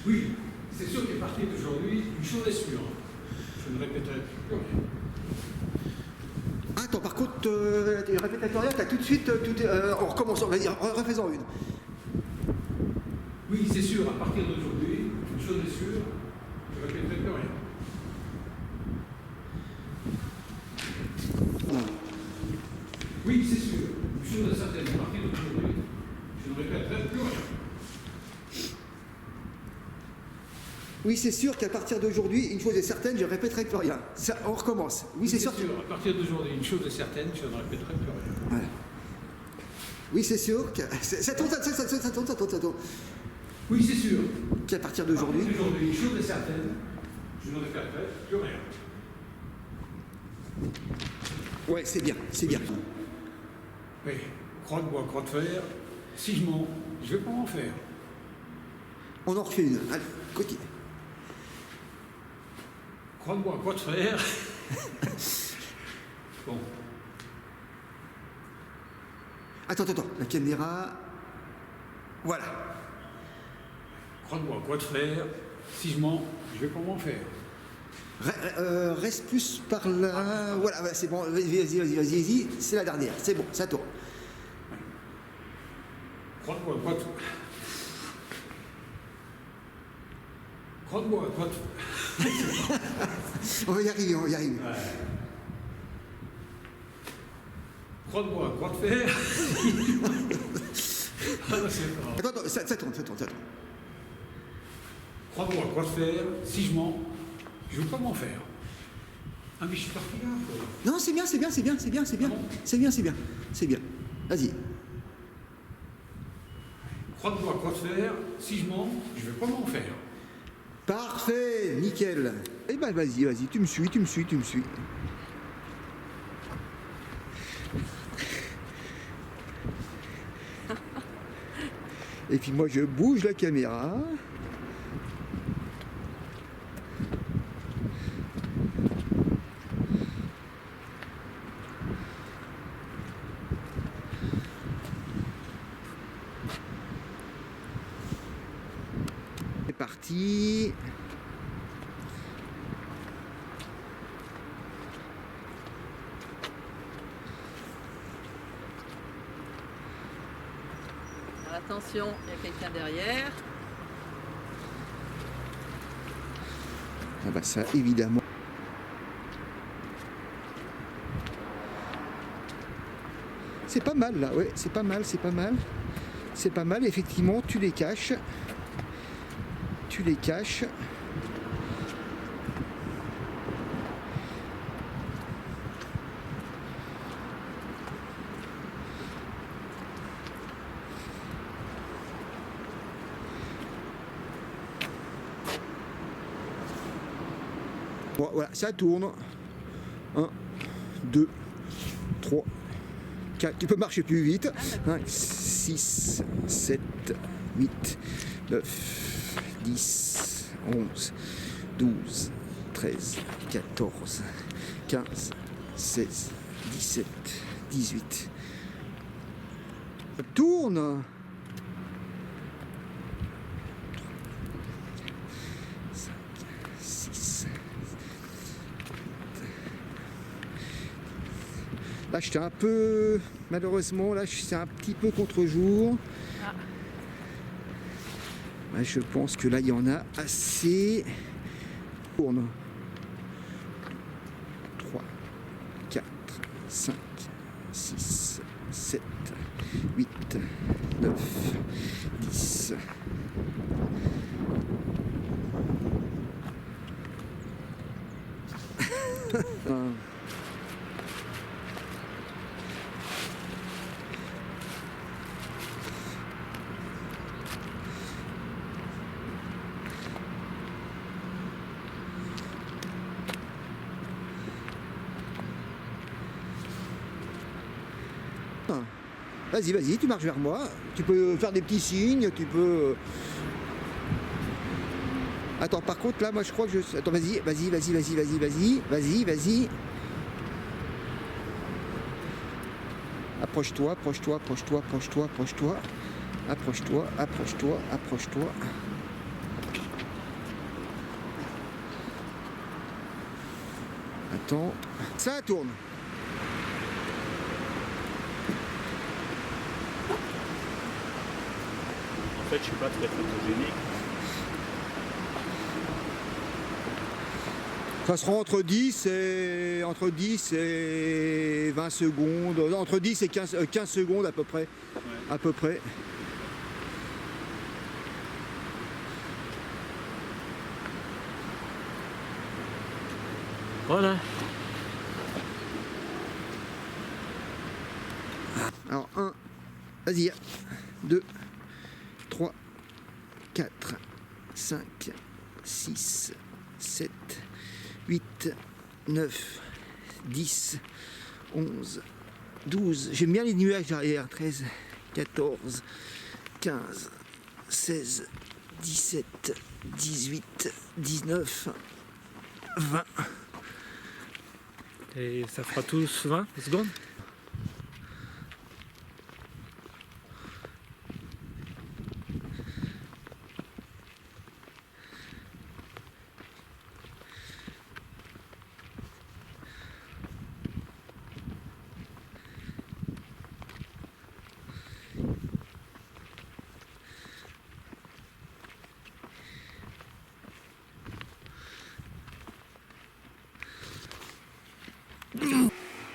Oui, c'est sûr qu'à partir d'aujourd'hui, une chose est sûre. Je ne répéterai plus rien. Attends, par contre, répétatorial, t'as tout de suite. On recommence, vas-y, refaisons une. Oui, c'est sûr, à partir d'aujourd'hui, une chose est sûre, je ne répéterai plus rien. Oui, c'est sûr, une chose est certaine, à partir d'aujourd'hui, je ne répéterai plus rien. Oui, c'est sûr qu'à partir d'aujourd'hui, une chose est certaine, je répéterai plus rien. Ça, on recommence. Oui, c'est sûr. À partir d'aujourd'hui, une chose est certaine, je ne répéterai plus rien. Voilà. Oui, c'est sûr que. Ça tourne. Oui, c'est sûr. Qu'à partir d'aujourd'hui. À partir d'aujourd'hui, une chose est certaine, je ne répéterai plus rien. Ouais, c'est bien, c'est bien. Oui, croix de bois, croix de fer, si je mens, je ne vais pas en faire. On en refait une. Allez, continue. Croix de bois, croix de fer. Bon. Attends, la caméra. Voilà. Croix de bois, croix de fer, si je mens, je vais pas m'en faire. Reste plus par là. Voilà, c'est bon. Vas-y. C'est la dernière. C'est bon, ça tourne. Croix de bois, croix de fer. Croix de bois, croix de fer. On va y arriver. Ouais. Croix de bois, croix de fer. Ah, non, c'est pas. Attends, ça tourne. Croix de bois, croix de fer, si je mens, je ne veux pas m'en faire. Ah, mais je suis parti là, quoi. Non, c'est bien. C'est bien. Vas-y. Croix de bois, croix de fer, si je mens, je ne vais pas m'en faire. Parfait, nickel. Eh ben vas-y, tu me suis. Et puis moi je bouge la caméra. parti. Attention, il y a quelqu'un derrière. Ah bah ça, évidemment. C'est pas mal là, ouais, c'est pas mal, c'est pas mal. C'est pas mal, effectivement, tu les caches. Tu les caches. Bon, voilà, ça tourne. 1, 2, 3, 4. Tu peux marcher plus vite. 5, 6, 7, 8, 9, 10, 11, 12, 13, 14, 15, 16, 17, 18. Ça tourne. 5, 6. Là, j'étais un peu, malheureusement, là, c'est un petit peu contre-jour. Ah. Ouais, je pense que là, il y en a assez. Tourne. 3, 4, 5, 6, 7, 8, 9, 10. Vas-y, vas-y, tu marches vers moi. Tu peux faire des petits signes, tu peux... Attends, par contre, là, moi, je crois que je... Attends, vas-y, vas-y, vas-y, vas-y, vas-y, vas-y, vas-y, vas-y. Approche-toi, approche-toi, approche-toi, approche-toi, approche-toi. Approche-toi, approche-toi, approche-toi. Attends. Ça tourne. En fait, je suis pas très photogénique. Ça sera entre 10 et 20 secondes, entre 10 et 15 secondes à peu près. Ouais. À peu près. Voilà. Alors 1, vas-y, 2, 3, 4, 5, 6, 7, 8, 9, 10, 11, 12. J'aime bien les nuages derrière. 13, 14, 15, 16, 17, 18, 19, 20. Et ça fera tous 20 secondes.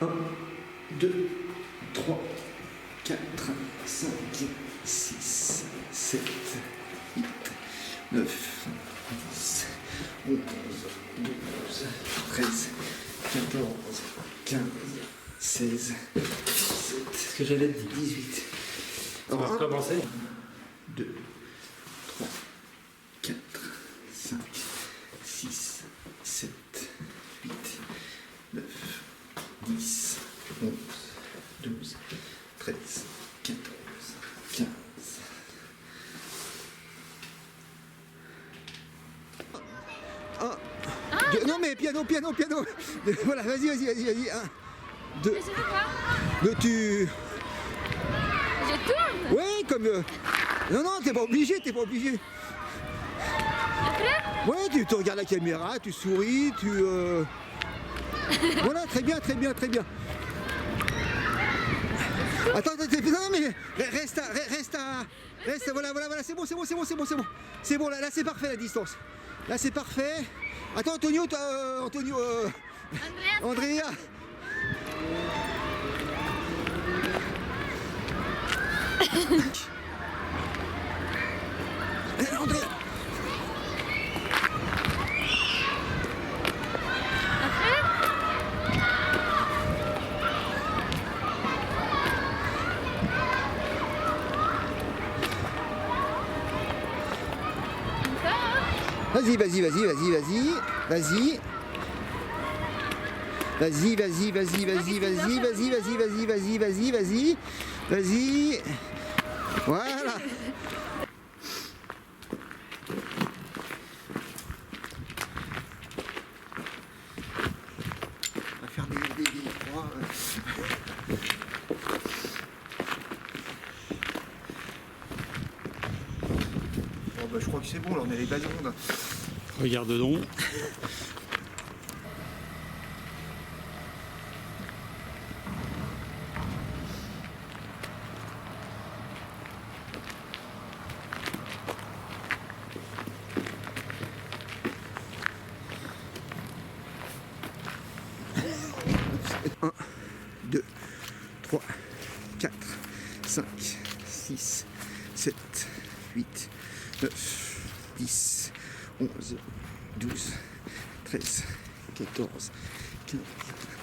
Un, 2, 3, 4, 5, 6, 7, 8, 9, 10, 11, 12, 13, 14, 15, 16, 17, Ce que j'allais te dire. 18. On va recommencer. 2, 3, 4, 5, 6, 7, 8, 9, 10, 11, 12, 13, 14, 15. Non mais piano. Voilà, vas-y. 1, 2. Mais c'est quoi? Tu... Je tourne. Ouais, comme... Non, t'es pas obligé. Ouais, tu regardes la caméra, tu souris, Voilà, très bien, très bien, très bien. Attends, non mais reste, voilà, c'est bon. C'est bon, là c'est parfait la distance. Là c'est parfait. Attends, Andrea. Andrea. Vas-y. Voilà. On va faire des croix. Bon, bah, je crois que c'est bon, là on a les bas du monde. Regarde donc. Un, 2, 3, 4, 5, 6, 7, 8, 9, 10, 11, 12, 13, 14, 15,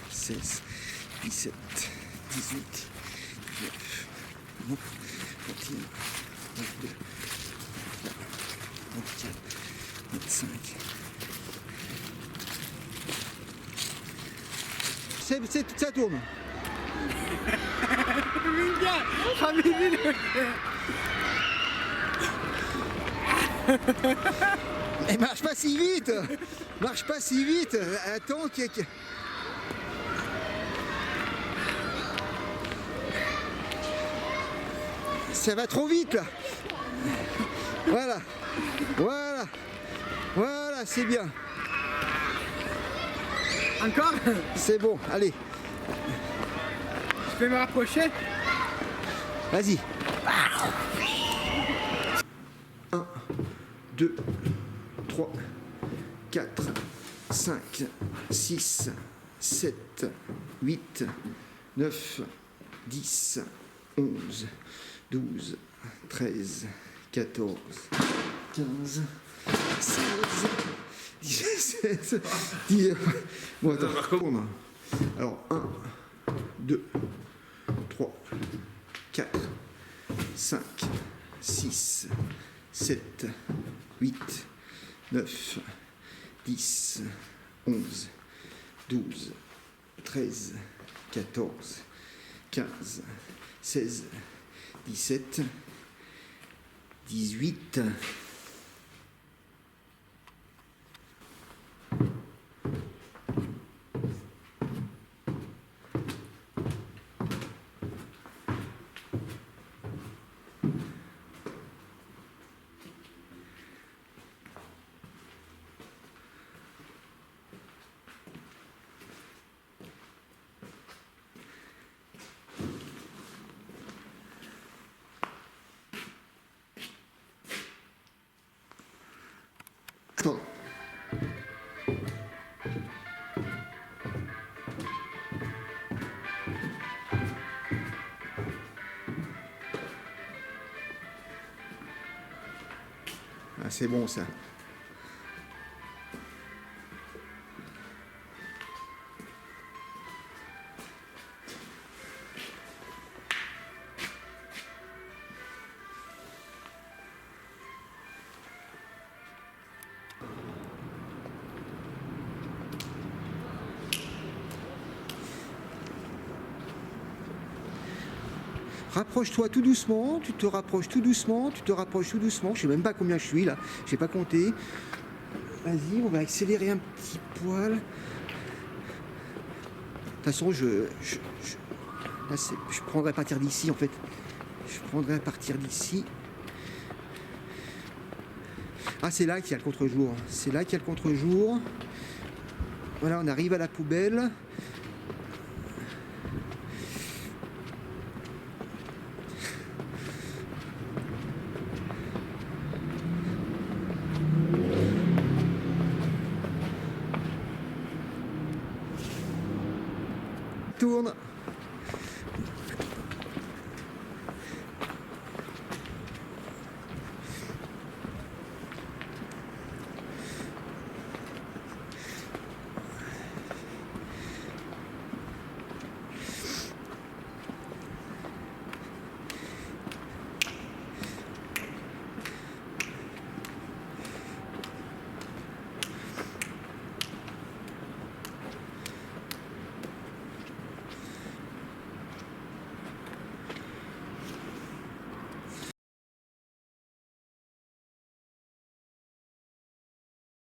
16, 17, 18, 19, 20, 21, 22, 23, 24, 25. Ça tourne. Et marche pas si vite. Attends, ça va trop vite là. Voilà, c'est bien. Encore? C'est bon, allez. Je peux me rapprocher? Vas-y. 1, 2, 3, 4, 5, 6, 7, 8, 9, 10, 11, 12, 13, 14, 15, 16, 17, 10. Bon, attends, recommence. Alors, 1, 2, 3, 4, 5, 6, 7, 8, 9, 10, 11, 12, 13, 14, 15, 16, 17, 18. Attends. Ah, c'est bon ça. Rapproche-toi tout doucement, tu te rapproches tout doucement, je sais même pas combien je suis là, je sais pas compter. Vas-y, on va accélérer un petit poil. De toute façon, je prendrai à partir d'ici en fait. Ah, c'est là qu'il y a le contre-jour. C'est là qu'il y a le contre-jour. Voilà, on arrive à la poubelle. Tourne.